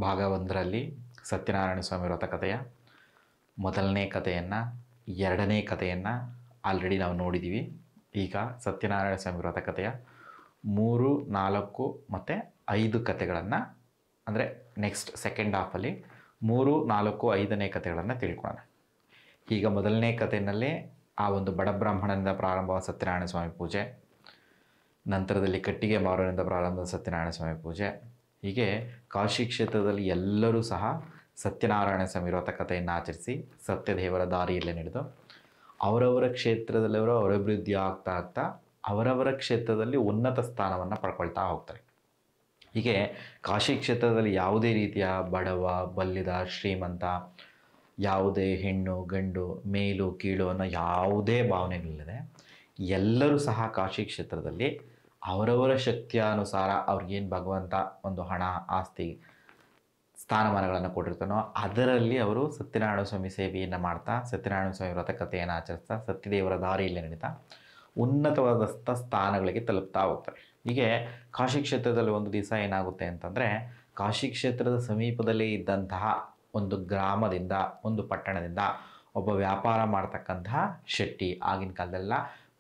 ಭಾಗ 1ರಲ್ಲಿ ಸತ್ಯನಾರಾಯಣ ಸ್ವಾಮಿ ವ್ರತಕಥೆಯ ಮೊದಲನೇ ಕಥೆಯನ್ನು, ಎರಡನೇ ಕಥೆಯನ್ನು ಆಲ್ರೆಡಿ ನಾವು ನೋಡಿದ್ದೀವಿ. ಈಗ ಸತ್ಯನಾರಾಯಣ ಸ್ವಾಮಿ ವ್ರತಕಥೆಯ 3, 4 ಮತ್ತು 5 ಕಥೆಗಳನ್ನು, ಅಂದರೆ ನೆಕ್ಸ್ಟ್ ಸೆಕೆಂಡ್ ಹಾಫಲ್ಲಿ 3, 4, 5ನೇ ಕಥೆಗಳನ್ನು ತಿಳ್ಕೊಳ್ಳೋಣ. ಈಗ ಮೊದಲನೇ ಕಥೆಯಲ್ಲೇ ಆ ಒಂದು ಬಡ ಬ್ರಾಹ್ಮಣನಿಂದ ಪ್ರಾರಂಭವಾದ ಸತ್ಯನಾರಾಯಣ ಸ್ವಾಮಿ ಪೂಜೆ, ನಂತರದಲ್ಲಿ ಕಟ್ಟಿಗೆ ಮಾರುವನಿಂದ ಪ್ರಾರಂಭವಾದ ಸತ್ಯನಾರಾಯಣ ಸ್ವಾಮಿ ಪೂಜೆ, ಹೀಗೆ ಕಾಶಿ ಕ್ಷೇತ್ರದಲ್ಲಿ ಎಲ್ಲರೂ ಸಹ ಸತ್ಯನಾರಾಯಣ ಸ್ವಾಮಿ ವ್ರತಕಥೆಯನ್ನು ಆಚರಿಸಿ ಸತ್ಯದೇವರ ದಾರಿಯಲ್ಲೇ ನಡೆದು ಅವರವರ ಕ್ಷೇತ್ರದಲ್ಲಿ ಅವರು ಅಭಿವೃದ್ಧಿ ಆಗ್ತಾ ಅವರವರ ಕ್ಷೇತ್ರದಲ್ಲಿ ಉನ್ನತ ಸ್ಥಾನವನ್ನು ಪಡ್ಕೊಳ್ತಾ ಹೋಗ್ತಾರೆ. ಹೀಗೆ ಕಾಶಿ ಕ್ಷೇತ್ರದಲ್ಲಿ ಯಾವುದೇ ರೀತಿಯ ಬಡವ, ಬಲ್ಲಿದ, ಶ್ರೀಮಂತ, ಯಾವುದೇ ಹೆಣ್ಣು ಗಂಡು, ಮೇಲು ಕೀಳು ಅನ್ನೋ ಯಾವುದೇ ಭಾವನೆಗಳಿಲ್ಲದೆ ಎಲ್ಲರೂ ಸಹ ಕಾಶಿ ಕ್ಷೇತ್ರದಲ್ಲಿ ಅವರವರ ಶಕ್ತಿಯ ಅನುಸಾರ ಅವ್ರಿಗೇನು ಭಗವಂತ ಒಂದು ಹಣ, ಆಸ್ತಿ, ಸ್ಥಾನಮಾನಗಳನ್ನು ಕೊಟ್ಟಿರ್ತಾನೋ ಅದರಲ್ಲಿ ಅವರು ಸತ್ಯನಾರಾಯಣ ಸ್ವಾಮಿ ಸೇವೆಯನ್ನು ಮಾಡ್ತಾ, ಸತ್ಯನಾರಾಯಣ ಸ್ವಾಮಿ ವ್ರತಕಥೆಯನ್ನು ಆಚರಿಸ್ತಾ, ಸತ್ಯದೇವರ ದಾರಿಯಲ್ಲಿ ನಡೀತಾ ಉನ್ನತವಾದ ಸ್ಥಾನಗಳಿಗೆ ತಲುಪ್ತಾ ಹೋಗ್ತಾರೆ. ಹೀಗೆ ಕಾಶಿ ಕ್ಷೇತ್ರದಲ್ಲಿ ಒಂದು ದಿವಸ ಏನಾಗುತ್ತೆ ಅಂತಂದರೆ, ಕಾಶಿ ಕ್ಷೇತ್ರದ ಸಮೀಪದಲ್ಲೇ ಇದ್ದಂತಹ ಒಂದು ಗ್ರಾಮದಿಂದ, ಒಂದು ಪಟ್ಟಣದಿಂದ ಒಬ್ಬ ವ್ಯಾಪಾರ ಮಾಡ್ತಕ್ಕಂತಹ ಶೆಟ್ಟಿ, ಆಗಿನ ಕಾಲದೆಲ್ಲ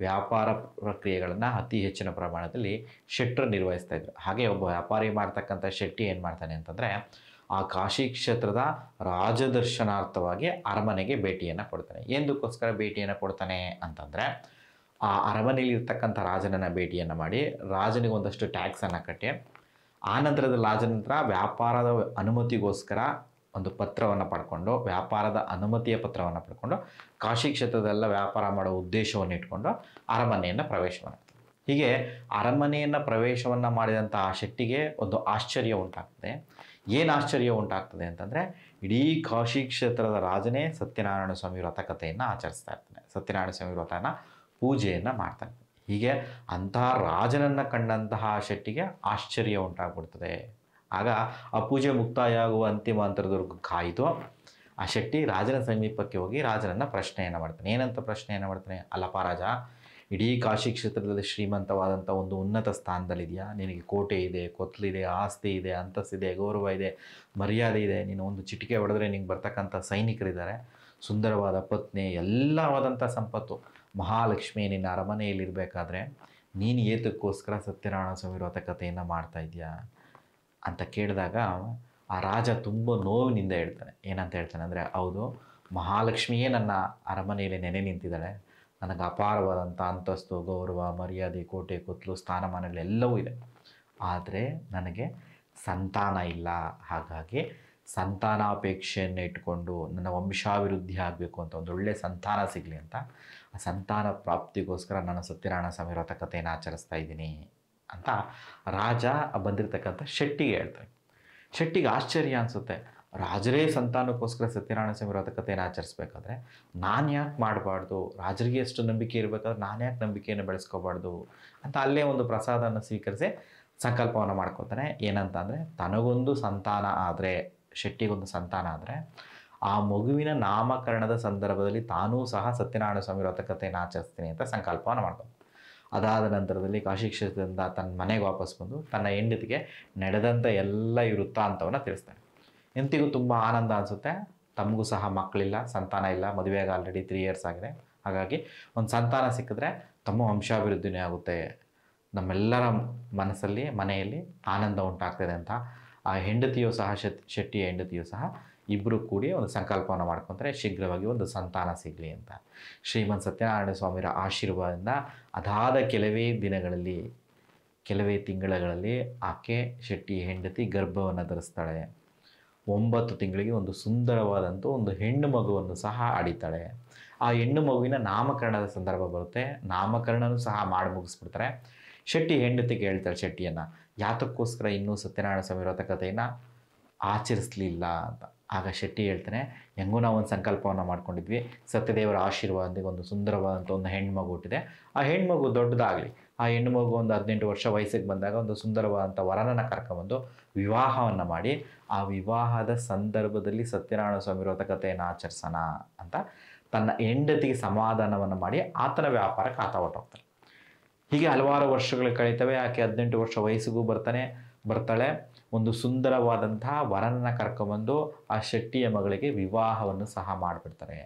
ವ್ಯಾಪಾರ ಪ್ರಕ್ರಿಯೆಗಳನ್ನು ಅತಿ ಹೆಚ್ಚಿನ ಪ್ರಮಾಣದಲ್ಲಿ ಶೆಟ್ಟರು ನಿರ್ವಹಿಸ್ತಾ ಇದ್ರು. ಹಾಗೆ ಒಬ್ಬ ವ್ಯಾಪಾರಿ ಮಾಡ್ತಕ್ಕಂಥ ಶೆಟ್ಟಿ ಏನು ಮಾಡ್ತಾನೆ ಅಂತಂದರೆ, ಆ ಕಾಶಿ ಕ್ಷೇತ್ರದ ರಾಜದರ್ಶನಾರ್ಥವಾಗಿ ಅರಮನೆಗೆ ಭೇಟಿಯನ್ನು ಕೊಡ್ತಾನೆ. ಏನಕ್ಕೋಸ್ಕರ ಭೇಟಿಯನ್ನು ಕೊಡ್ತಾನೆ ಅಂತಂದರೆ, ಆ ಅರಮನೆಯಲ್ಲಿ ಇರ್ತಕ್ಕಂಥ ರಾಜನನ್ನು ಭೇಟಿಯನ್ನು ಮಾಡಿ ರಾಜನಿಗೆ ಒಂದಷ್ಟು ಟ್ಯಾಕ್ಸನ್ನು ಕಟ್ಟಿ, ಆ ನಂತರದಲ್ಲಿ ರಾಜನಂತರ ವ್ಯಾಪಾರದ ಅನುಮತಿಗೋಸ್ಕರ ಒಂದು ಪತ್ರವನ್ನು ಪಡ್ಕೊಂಡು, ವ್ಯಾಪಾರದ ಅನುಮತಿಯ ಪತ್ರವನ್ನು ಪಡ್ಕೊಂಡು ಕಾಶಿ ಕ್ಷೇತ್ರದೆಲ್ಲ ವ್ಯಾಪಾರ ಮಾಡೋ ಉದ್ದೇಶವನ್ನು ಇಟ್ಕೊಂಡು ಅರಮನೆಯನ್ನು ಪ್ರವೇಶ ಮಾಡ್ತಾರೆ. ಹೀಗೆ ಅರಮನೆಯನ್ನು ಪ್ರವೇಶವನ್ನು ಮಾಡಿದಂಥ ಆ ಶೆಟ್ಟಿಗೆ ಒಂದು ಆಶ್ಚರ್ಯ ಉಂಟಾಗ್ತದೆ. ಏನು ಆಶ್ಚರ್ಯ ಉಂಟಾಗ್ತದೆ ಅಂತಂದರೆ, ಇಡೀ ಕಾಶಿ ಕ್ಷೇತ್ರದ ರಾಜನೇ ಸತ್ಯನಾರಾಯಣ ಸ್ವಾಮಿ ವ್ರತಕಥೆಯನ್ನು ಆಚರಿಸ್ತಾ ಇರ್ತಾನೆ, ಸತ್ಯನಾರಾಯಣ ಸ್ವಾಮಿ ವ್ರತನ ಪೂಜೆಯನ್ನು ಮಾಡ್ತಾನೆ. ಹೀಗೆ ಅಂತಹ ರಾಜನನ್ನು ಕಂಡಂತಹ ಶೆಟ್ಟಿಗೆ ಆಶ್ಚರ್ಯ ಉಂಟಾಗ್ಬಿಡ್ತದೆ. ಆಗ ಆ ಪೂಜೆ ಮುಕ್ತಾಯ ಆಗುವ ಅಂತಿಮ ಅಂತರದವರೆಗೂ ಕಾಯ್ದು ಆ ಶೆಟ್ಟಿ ರಾಜನ ಸಮೀಪಕ್ಕೆ ಹೋಗಿ ರಾಜನನ್ನು ಪ್ರಶ್ನೆಯನ್ನು ಮಾಡ್ತಾನೆ. ಏನಂತ ಪ್ರಶ್ನೆಯನ್ನು ಮಾಡ್ತಾನೆ? ಅಲ್ಲಪ್ಪ ರಾಜ, ಇಡೀ ಕಾಶಿ ಕ್ಷೇತ್ರದಲ್ಲಿ ಶ್ರೀಮಂತವಾದಂಥ ಒಂದು ಉನ್ನತ ಸ್ಥಾನದಲ್ಲಿದೆಯಾ, ನಿನಗೆ ಕೋಟೆ ಇದೆ, ಕೊತ್ತಲಿದೆ, ಆಸ್ತಿ ಇದೆ, ಅಂತಸ್ತಿದೆ, ಗೌರವ ಇದೆ, ಮರ್ಯಾದೆ ಇದೆ, ನೀನು ಒಂದು ಚಿಟಿಕೆ ಹೊಡೆದ್ರೆ ನಿಂಗೆ ಬರ್ತಕ್ಕಂಥ ಸೈನಿಕರಿದ್ದಾರೆ, ಸುಂದರವಾದ ಪತ್ನಿ, ಎಲ್ಲವಾದಂಥ ಸಂಪತ್ತು, ಮಹಾಲಕ್ಷ್ಮಿ ನಿನ್ನ ಅರಮನೆಯಲ್ಲಿರಬೇಕಾದ್ರೆ ನೀನು ಏತಕ್ಕೋಸ್ಕರ ಸತ್ಯನಾರಾಯಣ ಸ್ವಾಮಿ ವ್ರತಕಥೆಯನ್ನು ಮಾಡ್ತಾ ಇದೆಯಾ ಅಂತ ಕೇಳಿದಾಗ ಆ ರಾಜ ತುಂಬ ನೋವಿನಿಂದ ಹೇಳ್ತಾನೆ. ಏನಂತ ಹೇಳ್ತಾನೆ ಅಂದರೆ, ಹೌದು, ಮಹಾಲಕ್ಷ್ಮಿಯೇ ನನ್ನ ಅರಮನೆಯಲ್ಲಿ ನೆನೆ ನಿಂತಿದ್ದಾಳೆ, ನನಗೆ ಅಪಾರವಾದಂಥ ಅಂತಸ್ತು, ಗೌರವ, ಮರ್ಯಾದೆ, ಕೋಟೆ ಕೊತ್ತಲು, ಸ್ಥಾನಮಾನಗಳೆಲ್ಲವೂ ಇದೆ, ಆದರೆ ನನಗೆ ಸಂತಾನ ಇಲ್ಲ. ಹಾಗಾಗಿ ಸಂತಾನಾಪೇಕ್ಷೆಯನ್ನು ಇಟ್ಕೊಂಡು ನನ್ನ ವಂಶಾಭಿವೃದ್ಧಿ ಆಗಬೇಕು ಅಂತ, ಒಂದು ಒಳ್ಳೆಯ ಸಂತಾನ ಸಿಗಲಿ ಅಂತ, ಆ ಸಂತಾನ ಪ್ರಾಪ್ತಿಗೋಸ್ಕರ ನಾನು ಸತ್ಯನಾರಾಯಣ ಸ್ವಾಮಿ ವ್ರತಕಥೆಯನ್ನು ಆಚರಿಸ್ತಾ ಇದ್ದೀನಿ ಅಂತ ರಾಜ ಬಂದಿರತಕ್ಕಂಥ ಶೆಟ್ಟಿಗೆ ಹೇಳ್ತಾರೆ. ಶೆಟ್ಟಿಗೆ ಆಶ್ಚರ್ಯ ಅನಿಸುತ್ತೆ, ರಾಜರೇ ಸಂತಾನಕ್ಕೋಸ್ಕರ ಸತ್ಯನಾರಾಯಣ ಸ್ವಾಮಿ ವ್ರತಕಥೆಯನ್ನು ಆಚರಿಸ್ಬೇಕಾದ್ರೆ ನಾನು ಯಾಕೆ ಮಾಡಬಾರ್ದು, ರಾಜರಿಗೆ ಎಷ್ಟು ನಂಬಿಕೆ ಇರಬೇಕಾದ್ರೆ ನಾನು ಯಾಕೆ ನಂಬಿಕೆಯನ್ನು ಬೆಳೆಸ್ಕೋಬಾರ್ದು ಅಂತ ಅಲ್ಲೇ ಒಂದು ಪ್ರಸಾದವನ್ನು ಸ್ವೀಕರಿಸಿ ಸಂಕಲ್ಪವನ್ನು ಮಾಡ್ಕೊತಾನೆ. ಏನಂತ ಅಂದರೆ, ತನಗೊಂದು ಸಂತಾನ ಆದರೆ, ಶೆಟ್ಟಿಗೊಂದು ಸಂತಾನ ಆದರೆ ಆ ಮಗುವಿನ ನಾಮಕರಣದ ಸಂದರ್ಭದಲ್ಲಿ ತಾನೂ ಸಹ ಸತ್ಯನಾರಾಯಣ ಸ್ವಾಮಿ ವ್ರತಕಥೆಯನ್ನು ಆಚರಿಸ್ತೀನಿ ಅಂತ ಸಂಕಲ್ಪವನ್ನು ಮಾಡ್ಕೊಂಡು, ಅದಾದ ನಂತರದಲ್ಲಿ ಕಾಶಿ ಕ್ಷೇತ್ರದಿಂದ ತನ್ನ ಮನೆಗೆ ವಾಪಸ್ ಬಂದು ತನ್ನ ಹೆಂಡತಿಗೆ ನಡೆದಂಥ ಎಲ್ಲ ಈ ವೃತ್ತಾಂತವನ್ನು ತಿಳಿಸ್ತಾನೆ. ಹೆಂಡತಿಗೂ ತುಂಬ ಆನಂದ ಅನಿಸುತ್ತೆ. ತಮಗೂ ಸಹ ಮಕ್ಕಳಿಲ್ಲ, ಸಂತಾನ ಇಲ್ಲ, ಮದುವೆಯಾಗಿ ಆಲ್ರೆಡಿ 3 years ಆಗಿದೆ. ಹಾಗಾಗಿ ಒಂದು ಸಂತಾನ ಸಿಕ್ಕಿದ್ರೆ ತಮ್ಮ ವಂಶಾಭಿವೃದ್ಧಿನೇ ಆಗುತ್ತೆ, ನಮ್ಮೆಲ್ಲರ ಮನಸ್ಸಲ್ಲಿ, ಮನೆಯಲ್ಲಿ ಆನಂದ ಉಂಟಾಗ್ತದೆ ಅಂತ ಆ ಹೆಂಡತಿಯೂ ಸಹ, ಶೆಟ್ಟಿಯ ಹೆಂಡತಿಯೂ ಸಹ ಇಬ್ಬರು ಕೂಡಿ ಒಂದು ಸಂಕಲ್ಪವನ್ನು ಮಾಡ್ಕೊತಾರೆ, ಶೀಘ್ರವಾಗಿ ಒಂದು ಸಂತಾನ ಸಿಗಲಿ ಅಂತ. ಶ್ರೀಮಂತ ಸತ್ಯನಾರಾಯಣ ಸ್ವಾಮಿಯ ಆಶೀರ್ವಾದದಿಂದ ಅದಾದ ಕೆಲವೇ ದಿನಗಳಲ್ಲಿ, ಕೆಲವೇ ತಿಂಗಳಲ್ಲಿ ಆಕೆ, ಶೆಟ್ಟಿ ಹೆಂಡತಿ ಗರ್ಭವನ್ನು ಧರಿಸ್ತಾಳೆ. 9 ತಿಂಗಳಿಗೆ ಒಂದು ಸುಂದರವಾದಂಥ ಒಂದು ಹೆಣ್ಣು ಮಗುವನ್ನು ಸಹ ಹಡಿತಾಳೆ. ಆ ಹೆಣ್ಣು ಮಗುವಿನ ನಾಮಕರಣದ ಸಂದರ್ಭ ಬರುತ್ತೆ. ನಾಮಕರಣನೂ ಸಹ ಮಾಡಿ ಮುಗಿಸ್ಬಿಡ್ತಾರೆ. ಶೆಟ್ಟಿ ಹೆಂಡತಿಗೆ ಹೇಳ್ತಾಳೆ ಶೆಟ್ಟಿಯನ್ನು, ಯಾತಕ್ಕೋಸ್ಕರ ಇನ್ನೂ ಸತ್ಯನಾರಾಯಣ ಸ್ವಾಮಿ ವ್ರತಕಥೆಯನ್ನು ಆಚರಿಸಲಿಲ್ಲ ಅಂತ. ಆಗ ಶೆಟ್ಟಿ ಹೇಳ್ತಾನೆ, ಹೆಂಗೂ ನಾವು ಒಂದು ಸಂಕಲ್ಪವನ್ನು ಮಾಡ್ಕೊಂಡಿದ್ವಿ, ಸತ್ಯದೇವರ ಆಶೀರ್ವಾದದಿಂದ ಒಂದು ಸುಂದರವಾದಂಥ ಒಂದು ಹೆಣ್ಮಗು ಹುಟ್ಟಿದೆ, ಆ ಹೆಣ್ಮಗು ದೊಡ್ಡದಾಗಲಿ, ಆ ಹೆಣ್ಣು ಮಗು ಒಂದು 18 ವರ್ಷ ವಯಸ್ಸಿಗೆ ಬಂದಾಗ ಒಂದು ಸುಂದರವಾದಂಥ ವರನನ್ನು ಕರ್ಕೊಂಬಂದು ವಿವಾಹವನ್ನು ಮಾಡಿ, ಆ ವಿವಾಹದ ಸಂದರ್ಭದಲ್ಲಿ ಸತ್ಯನಾರಾಯಣ ಸ್ವಾಮಿ ವ್ರತಕಥೆಯನ್ನು ಆಚರಿಸೋಣ ಅಂತ ತನ್ನ ಹೆಂಡತಿಗೆ ಸಮಾಧಾನವನ್ನು ಮಾಡಿ ಆತನ ವ್ಯಾಪಾರಕ್ಕೆ ಆತ ಹೊರಟೋಗ್ತಾನೆ. ಹೀಗೆ ಹಲವಾರು ವರ್ಷಗಳು ಕಳೀತವೆ. ಆಕೆ 18 ವರ್ಷ ವಯಸ್ಸಿಗೂ ಬರ್ತಾನೆ, ಬರ್ತಾಳೆ. ಒಂದು ಸುಂದರವಾದಂತಹ ವರನನ್ನು ಕರ್ಕೊಂಬಂದು ಆ ಶೆಟ್ಟಿಯ ಮಗಳಿಗೆ ವಿವಾಹವನ್ನು ಸಹ ಮಾಡಿಬಿಡ್ತಾರೆ.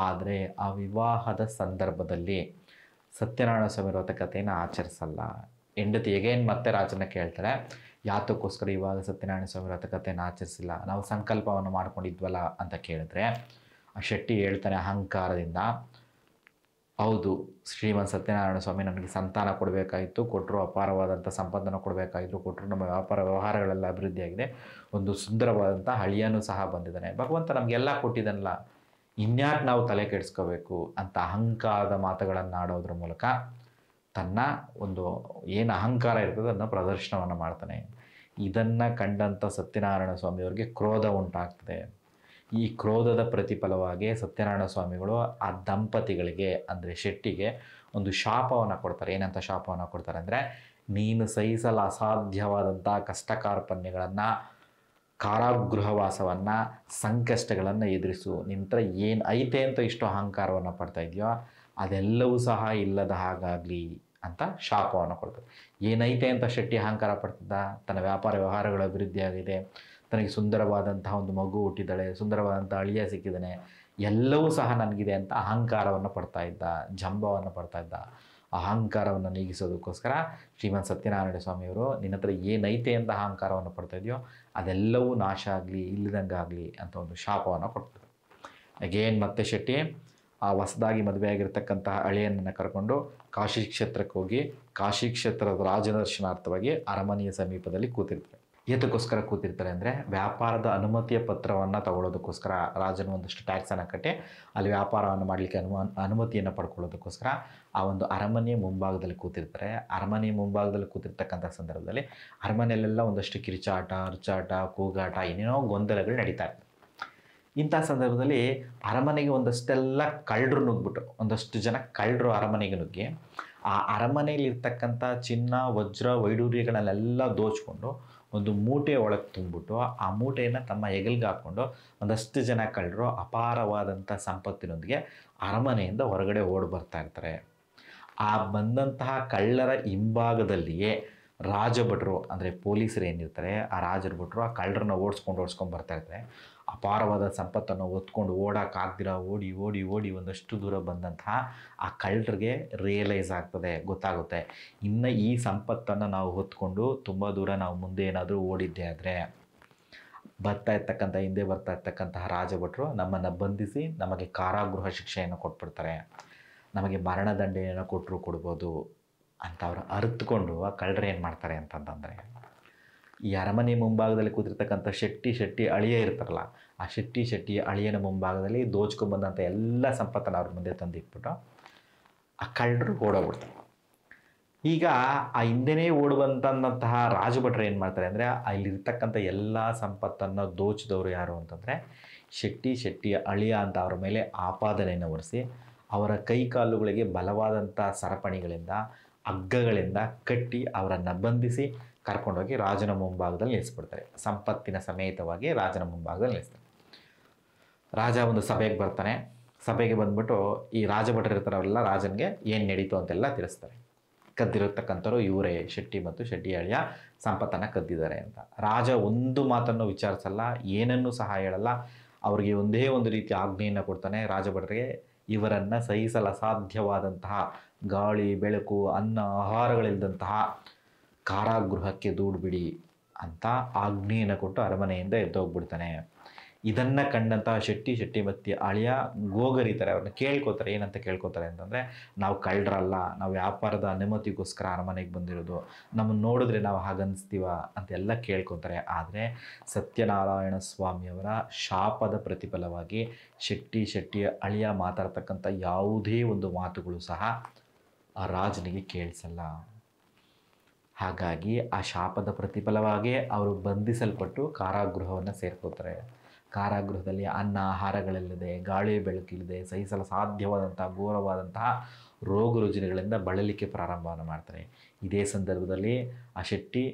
ಆದರೆ ಆ ವಿವಾಹದ ಸಂದರ್ಭದಲ್ಲಿ ಸತ್ಯನಾರಾಯಣ ಸ್ವಾಮಿ ವ್ರತ ಕಥೆಯನ್ನು ಆಚರಿಸಲ್ಲ. ಹೆಂಡತಿ ಎಗೇನ್ ಮತ್ತೆ ರಾಜನ ಕೇಳ್ತಾರೆ, ಯಾತಕ್ಕೋಸ್ಕರ ಇವಾಗ ಸತ್ಯನಾರಾಯಣ ಸ್ವಾಮಿ ವ್ರತ ಕಥೆಯನ್ನು ಆಚರಿಸಿಲ್ಲ, ನಾವು ಸಂಕಲ್ಪವನ್ನು ಮಾಡ್ಕೊಂಡಿದ್ವಲ್ಲ ಅಂತ ಕೇಳಿದ್ರೆ ಆ ಶೆಟ್ಟಿ ಹೇಳ್ತಾನೆ ಅಹಂಕಾರದಿಂದ, ಹೌದು ಶ್ರೀಮಂತ ಸತ್ಯನಾರಾಯಣ ಸ್ವಾಮಿ ನನಗೆ ಸಂತಾನ ಕೊಡಬೇಕಾಯಿತು, ಕೊಟ್ಟರು ಅಪಾರವಾದಂಥ ಸಂಪತ್ತನ್ನು ಕೊಡಬೇಕಾಯಿತು, ಕೊಟ್ಟರು ನಮ್ಮ ವ್ಯಾಪಾರ ವ್ಯವಹಾರಗಳೆಲ್ಲ ಅಭಿವೃದ್ಧಿಯಾಗಿದೆ, ಒಂದು ಸುಂದರವಾದಂಥ ಹಳಿಯನೂ ಸಹ ಬಂದಿದ್ದಾನೆ, ಭಗವಂತ ನಮಗೆಲ್ಲ ಕೊಟ್ಟಿದ್ದಾನಲ್ಲ, ಇನ್ಯಾಕೆ ನಾವು ತಲೆ ಕೆಡಿಸ್ಕೋಬೇಕು ಅಂತ ಅಹಂಕಾರದ ಮಾತುಗಳನ್ನು ಆಡೋದ್ರ ಮೂಲಕ ತನ್ನ ಒಂದು ಏನು ಅಹಂಕಾರ ಇರ್ತದೆ ಅದನ್ನು ಪ್ರದರ್ಶನವನ್ನು ಮಾಡ್ತಾನೆ. ಇದನ್ನು ಕಂಡಂಥ ಸತ್ಯನಾರಾಯಣ ಸ್ವಾಮಿಯವ್ರಿಗೆ ಕ್ರೋಧ ಉಂಟಾಗ್ತದೆ. ಈ ಕ್ರೋಧದ ಪ್ರತಿಫಲವಾಗಿ ಸತ್ಯನಾರಾಯಣ ಸ್ವಾಮಿಗಳು ಆ ದಂಪತಿಗಳಿಗೆ ಅಂದರೆ ಶೆಟ್ಟಿಗೆ ಒಂದು ಶಾಪವನ್ನು ಕೊಡ್ತಾರೆ. ಏನಂತ ಶಾಪವನ್ನು ಕೊಡ್ತಾರೆ ಅಂದರೆ, ನೀನು ಸಹಿಸಲು ಅಸಾಧ್ಯವಾದಂಥ ಕಷ್ಟ ಕಾರ್ಪಣ್ಯಗಳನ್ನು, ಕಾರಾಗೃಹವಾಸವನ್ನು, ಸಂಕಷ್ಟಗಳನ್ನು ಎದುರಿಸು. ನಿನ್ನ ಹತ್ರ ಏನು ಐತೆ ಅಂತ ಇಷ್ಟು ಅಹಂಕಾರವನ್ನು ಪಡ್ತಾ ಇದೆಯೋ ಅದೆಲ್ಲವೂ ಸಹ ಇಲ್ಲದ ಹಾಗಾಗಲಿ ಅಂತ ಶಾಪವನ್ನು ಕೊಡ್ತಾರೆ. ಏನೈತೆ ಅಂತ ಶೆಟ್ಟಿ ಅಹಂಕಾರ ಪಡ್ತಿದ್ದ, ತನ್ನ ವ್ಯಾಪಾರ ವ್ಯವಹಾರಗಳ ಅಭಿವೃದ್ಧಿ ಆಗಿದೆ, ತನಗೆ ಸುಂದರವಾದಂತಹ ಒಂದು ಮಗು ಹುಟ್ಟಿದ್ದಾಳೆ, ಸುಂದರವಾದಂಥ ಅಳಿಯ ಸಿಕ್ಕಿದ್ದಾನೆ, ಎಲ್ಲವೂ ಸಹ ನನಗಿದೆ ಅಂತ ಅಹಂಕಾರವನ್ನು ಪಡ್ತಾ ಇದ್ದ, ಜಂಬವನ್ನು ಪಡ್ತಾ ಇದ್ದ. ಅಹಂಕಾರವನ್ನು ನೀಗಿಸೋದಕ್ಕೋಸ್ಕರ ಶ್ರೀಮಂತ ಸತ್ಯನಾರಾಯಣ ಸ್ವಾಮಿಯವರು ನಿನ್ನ ಹತ್ರ ಏನೈತೆ ಅಂತ ಅಹಂಕಾರವನ್ನು ಪಡ್ತಾ ಇದೆಯೋ ಅದೆಲ್ಲವೂ ನಾಶ ಆಗಲಿ, ಇಲ್ಲದಂಗಾಗಲಿ ಅಂತ ಒಂದು ಶಾಪವನ್ನು ಕೊಡ್ತಾರೆ. ಅಗೇನ್ ಮತ್ತೆ ಶೆಟ್ಟಿ ಆ ಹೊಸದಾಗಿ ಮದುವೆಯಾಗಿರ್ತಕ್ಕಂತಹ ಅಳಿಯನನ್ನು ಕರ್ಕೊಂಡು ಕಾಶಿ ಕ್ಷೇತ್ರಕ್ಕೆ ಹೋಗಿ ಕಾಶಿ ಕ್ಷೇತ್ರದ ರಾಜದರ್ಶನಾರ್ಥವಾಗಿ ಅರಮನೆಯ ಸಮೀಪದಲ್ಲಿ ಕೂತಿರ್ತಾರೆ. ಏತಕ್ಕೋಸ್ಕರ ಕೂತಿರ್ತಾರೆ ಅಂದರೆ, ವ್ಯಾಪಾರದ ಅನುಮತಿಯ ಪತ್ರವನ್ನು ತಗೊಳ್ಳೋದಕ್ಕೋಸ್ಕರ ರಾಜನ ಒಂದಷ್ಟು ಟ್ಯಾಕ್ಸನ್ನು ಕಟ್ಟಿ ಅಲ್ಲಿ ವ್ಯಾಪಾರವನ್ನು ಮಾಡಲಿಕ್ಕೆ ಅನುಮತಿಯನ್ನು ಪಡ್ಕೊಳ್ಳೋದಕ್ಕೋಸ್ಕರ ಆ ಒಂದು ಅರಮನೆಯ ಮುಂಭಾಗದಲ್ಲಿ ಕೂತಿರ್ತಾರೆ. ಅರಮನೆಯ ಮುಂಭಾಗದಲ್ಲಿ ಕೂತಿರ್ತಕ್ಕಂಥ ಸಂದರ್ಭದಲ್ಲಿ ಅರಮನೆಯಲ್ಲೆಲ್ಲ ಒಂದಷ್ಟು ಕಿರಿಚಾಟ, ಅರ್ಚಾಟ, ಕೂಗಾಟ, ಏನೇನೋ ಗೊಂದಲಗಳು ನಡೀತಾ ಇರ್ತವೆ. ಇಂಥ ಸಂದರ್ಭದಲ್ಲಿ ಅರಮನೆಗೆ ಒಂದಷ್ಟೆಲ್ಲ ಕಳ್ಳರು ನುಗ್ಗಿಬಿಟ್ರು. ಒಂದಷ್ಟು ಜನ ಕಳ್ಳರು ಅರಮನೆಗೆ ನುಗ್ಗಿ ಆ ಅರಮನೆಯಲ್ಲಿರ್ತಕ್ಕಂಥ ಚಿನ್ನ, ವಜ್ರ, ವೈಡೂರ್ಯಗಳನ್ನೆಲ್ಲ ದೋಚ್ಕೊಂಡು ಒಂದು ಮೂಟೆ ಒಳಗೆ ತುಂಬಿಬಿಟ್ಟು ಆ ಮೂಟೆಯನ್ನು ತಮ್ಮ ಹೆಗಲಿಗೆ ಹಾಕ್ಕೊಂಡು ಒಂದಷ್ಟು ಜನ ಕಳ್ಳರು ಅಪಾರವಾದಂಥ ಸಂಪತ್ತಿನೊಂದಿಗೆ ಅರಮನೆಯಿಂದ ಹೊರಗಡೆ ಓಡಿ ಬರ್ತಾ ಇರ್ತಾರೆ. ಆ ಬಂದಂತಹ ಕಳ್ಳರ ಹಿಂಭಾಗದಲ್ಲಿಯೇ ರಾಜಭಟರು ಅಂದರೆ ಪೊಲೀಸರು ಏನಿರ್ತಾರೆ, ಆ ರಾಜರ ಭಟ್ರು ಆ ಕಳ್ಳರನ್ನ ಓಡಿಸ್ಕೊಂಡು ಬರ್ತಾ ಇರ್ತಾರೆ. ಅಪಾರವಾದ ಸಂಪತ್ತನ್ನು ಹೊತ್ಕೊಂಡು ಓಡೋಕ್ಕಾಗ್ದಿರ ಓಡಿ ಓಡಿ ಓಡಿ ಒಂದಷ್ಟು ದೂರ ಬಂದಂತಹ ಆ ಕಳ್ಳರಿಗೆ ರಿಯಲೈಸ್ ಆಗ್ತದೆ, ಗೊತ್ತಾಗುತ್ತೆ, ಇನ್ನು ಈ ಸಂಪತ್ತನ್ನು ನಾವು ಹೊತ್ಕೊಂಡು ತುಂಬ ದೂರ ನಾವು ಮುಂದೆ ಏನಾದರೂ ಓಡಿದ್ದೆ ಆದರೆ ಹಿಂದೆ ಬರ್ತಾ ಇರ್ತಕ್ಕಂತಹ ರಾಜಭಟ್ರು ನಮ್ಮನ್ನು ಬಂಧಿಸಿ ನಮಗೆ ಕಾರಾಗೃಹ ಶಿಕ್ಷೆಯನ್ನು ಕೊಟ್ಬಿಡ್ತಾರೆ, ನಮಗೆ ಮರಣದಂಡನೆಯನ್ನು ಕೊಟ್ಟರು ಕೊಡ್ಬೋದು ಅಂತ ಅವರು ಅರಿತುಕೊಂಡು ಆ ಕಳ್ಳರು ಏನು ಮಾಡ್ತಾರೆ ಅಂತಂದರೆ, ಈ ಅರಮನೆ ಮುಂಭಾಗದಲ್ಲಿ ಕೂತಿರ್ತಕ್ಕಂಥ ಶೆಟ್ಟಿ ಅಳಿಯ ಇರ್ತಾರಲ್ಲ, ಆ ಶೆಟ್ಟಿ ಅಳಿಯನ ಮುಂಭಾಗದಲ್ಲಿ ದೋಚ್ಕೊಂಡ್ಬಂದಂಥ ಎಲ್ಲ ಸಂಪತ್ತನ್ನು ಅವ್ರ ಮುಂದೆ ತಂದಿಟ್ಬಿಟ್ಟು ಆ ಕಳ್ಳರು ಓಡೋಗ್ಬಿಡ್ತಾರೆ. ಈಗ ಆ ಹಿಂದೆನೇ ಓಡುವಂತಹ ರಾಜಭಟ್ರು ಏನು ಮಾಡ್ತಾರೆ ಅಂದರೆ, ಅಲ್ಲಿರ್ತಕ್ಕಂಥ ಎಲ್ಲ ಸಂಪತ್ತನ್ನು ದೋಚಿದವರು ಯಾರು ಅಂತಂದರೆ ಶೆಟ್ಟಿಯ ಅಳಿಯ ಅಂತ ಅವ್ರ ಮೇಲೆ ಆಪಾದನೆಯನ್ನು ಹೊರಿಸಿ ಅವರ ಕೈ ಕಾಲುಗಳಿಗೆ ಬಲವಾದಂಥ ಸರಪಣಿಗಳಿಂದ, ಹಗ್ಗಗಳಿಂದ ಕಟ್ಟಿ ಅವರನ್ನು ಬಂಧಿಸಿ ಕರ್ಕೊಂಡೋಗಿ ರಾಜನ ಮುಂಭಾಗದಲ್ಲಿ ನಿಲ್ಲಿಸ್ಬಿಡ್ತಾರೆ. ಸಂಪತ್ತಿನ ಸಮೇತವಾಗಿ ರಾಜನ ಮುಂಭಾಗದಲ್ಲಿ ನಿಲ್ಲಿಸ್ತಾರೆ. ರಾಜ ಒಂದು ಸಭೆಗೆ ಬರ್ತಾನೆ. ಸಭೆಗೆ ಬಂದ್ಬಿಟ್ಟು ಈ ರಾಜಭಟರು ಇರ್ತಾರಲ್ಲ, ರಾಜನಿಗೆ ಏನು ನಡೀತು ಅಂತೆಲ್ಲ ತಿಳಿಸ್ತಾರೆ. ಕದ್ದಿರತಕ್ಕಂಥವ್ರು ಇವರೇ, ಶೆಟ್ಟಿ ಮತ್ತು ಶೆಟ್ಟಿ ಅಳಿಯ ಸಂಪತ್ತನ್ನು ಕದ್ದಿದ್ದಾರೆ ಅಂತ. ರಾಜ ಒಂದು ಮಾತನ್ನು ವಿಚಾರಿಸಲ್ಲ, ಏನನ್ನೂ ಸಹ ಹೇಳಲ್ಲ. ಅವರಿಗೆ ಒಂದೇ ಒಂದು ರೀತಿಯ ಆಜ್ಞೆಯನ್ನು ಕೊಡ್ತಾನೆ ರಾಜಭಟರಿಗೆ, ಇವರನ್ನು ಸಹಿಸಲು ಅಸಾಧ್ಯವಾದಂತಹ ಗಾಳಿ, ಬೆಳಕು, ಅನ್ನ, ಆಹಾರಗಳಿಲ್ಲದಂತಹ ಕಾರಾಗೃಹಕ್ಕೆ ದೂಡ್ಬಿಡಿ ಅಂತ ಆಜ್ಞೆಯನ್ನು ಕೊಟ್ಟು ಅರಮನೆಯಿಂದ ಎದ್ದೋಗ್ಬಿಡ್ತಾನೆ. ಇದನ್ನು ಕಂಡಂತಹ ಶೆಟ್ಟಿ ಮತ್ತು ಅಳಿಯ ಗೋಗರಿತಾರೆ, ಅವ್ರನ್ನ ಕೇಳ್ಕೊತಾರೆ. ಏನಂತ ಕೇಳ್ಕೊತಾರೆ ಅಂತಂದರೆ, ನಾವು ಕಳ್ಳರಲ್ಲ, ನಾವು ವ್ಯಾಪಾರದ ಅನುಮತಿಗೋಸ್ಕರ ಅರಮನೆಗೆ ಬಂದಿರೋದು, ನಮ್ಮನ್ನು ನೋಡಿದ್ರೆ ನಾವು ಹಾಗನ್ನಿಸ್ತೀವ ಅಂತೆಲ್ಲ ಕೇಳ್ಕೊತಾರೆ. ಆದರೆ ಸತ್ಯನಾರಾಯಣ ಸ್ವಾಮಿಯವರ ಶಾಪದ ಪ್ರತಿಫಲವಾಗಿ ಶೆಟ್ಟಿಯ ಅಳಿಯ ಮಾತಾಡ್ತಕ್ಕಂಥ ಯಾವುದೇ ಒಂದು ಮಾತುಗಳು ಸಹ ಆ ರಾಜನಿಗೆ ಕೇಳಿಸಲ್ಲ. ಹಾಗಾಗಿ ಆ ಶಾಪದ ಪ್ರತಿಫಲವಾಗಿ ಅವರು ಬಂಧಿಸಲ್ಪಟ್ಟು ಕಾರಾಗೃಹವನ್ನು ಸೇರ್ಕೋತಾರೆ. ಕಾರಾಗೃಹದಲ್ಲಿ ಅನ್ನ ಆಹಾರಗಳಿಲ್ಲದೆ, ಗಾಳಿ ಬೆಳಕಿಲ್ಲದೆ, ಸಹಿಸಲು ಸಾಧ್ಯವಾದಂತಹ ಘೋರವಾದಂತಹ ರೋಗ ರುಜಿನಗಳಿಂದ ಬಳಲಿಕ್ಕೆ ಪ್ರಾರಂಭವನ್ನು ಮಾಡ್ತಾರೆ. ಇದೇ ಸಂದರ್ಭದಲ್ಲಿ ಆ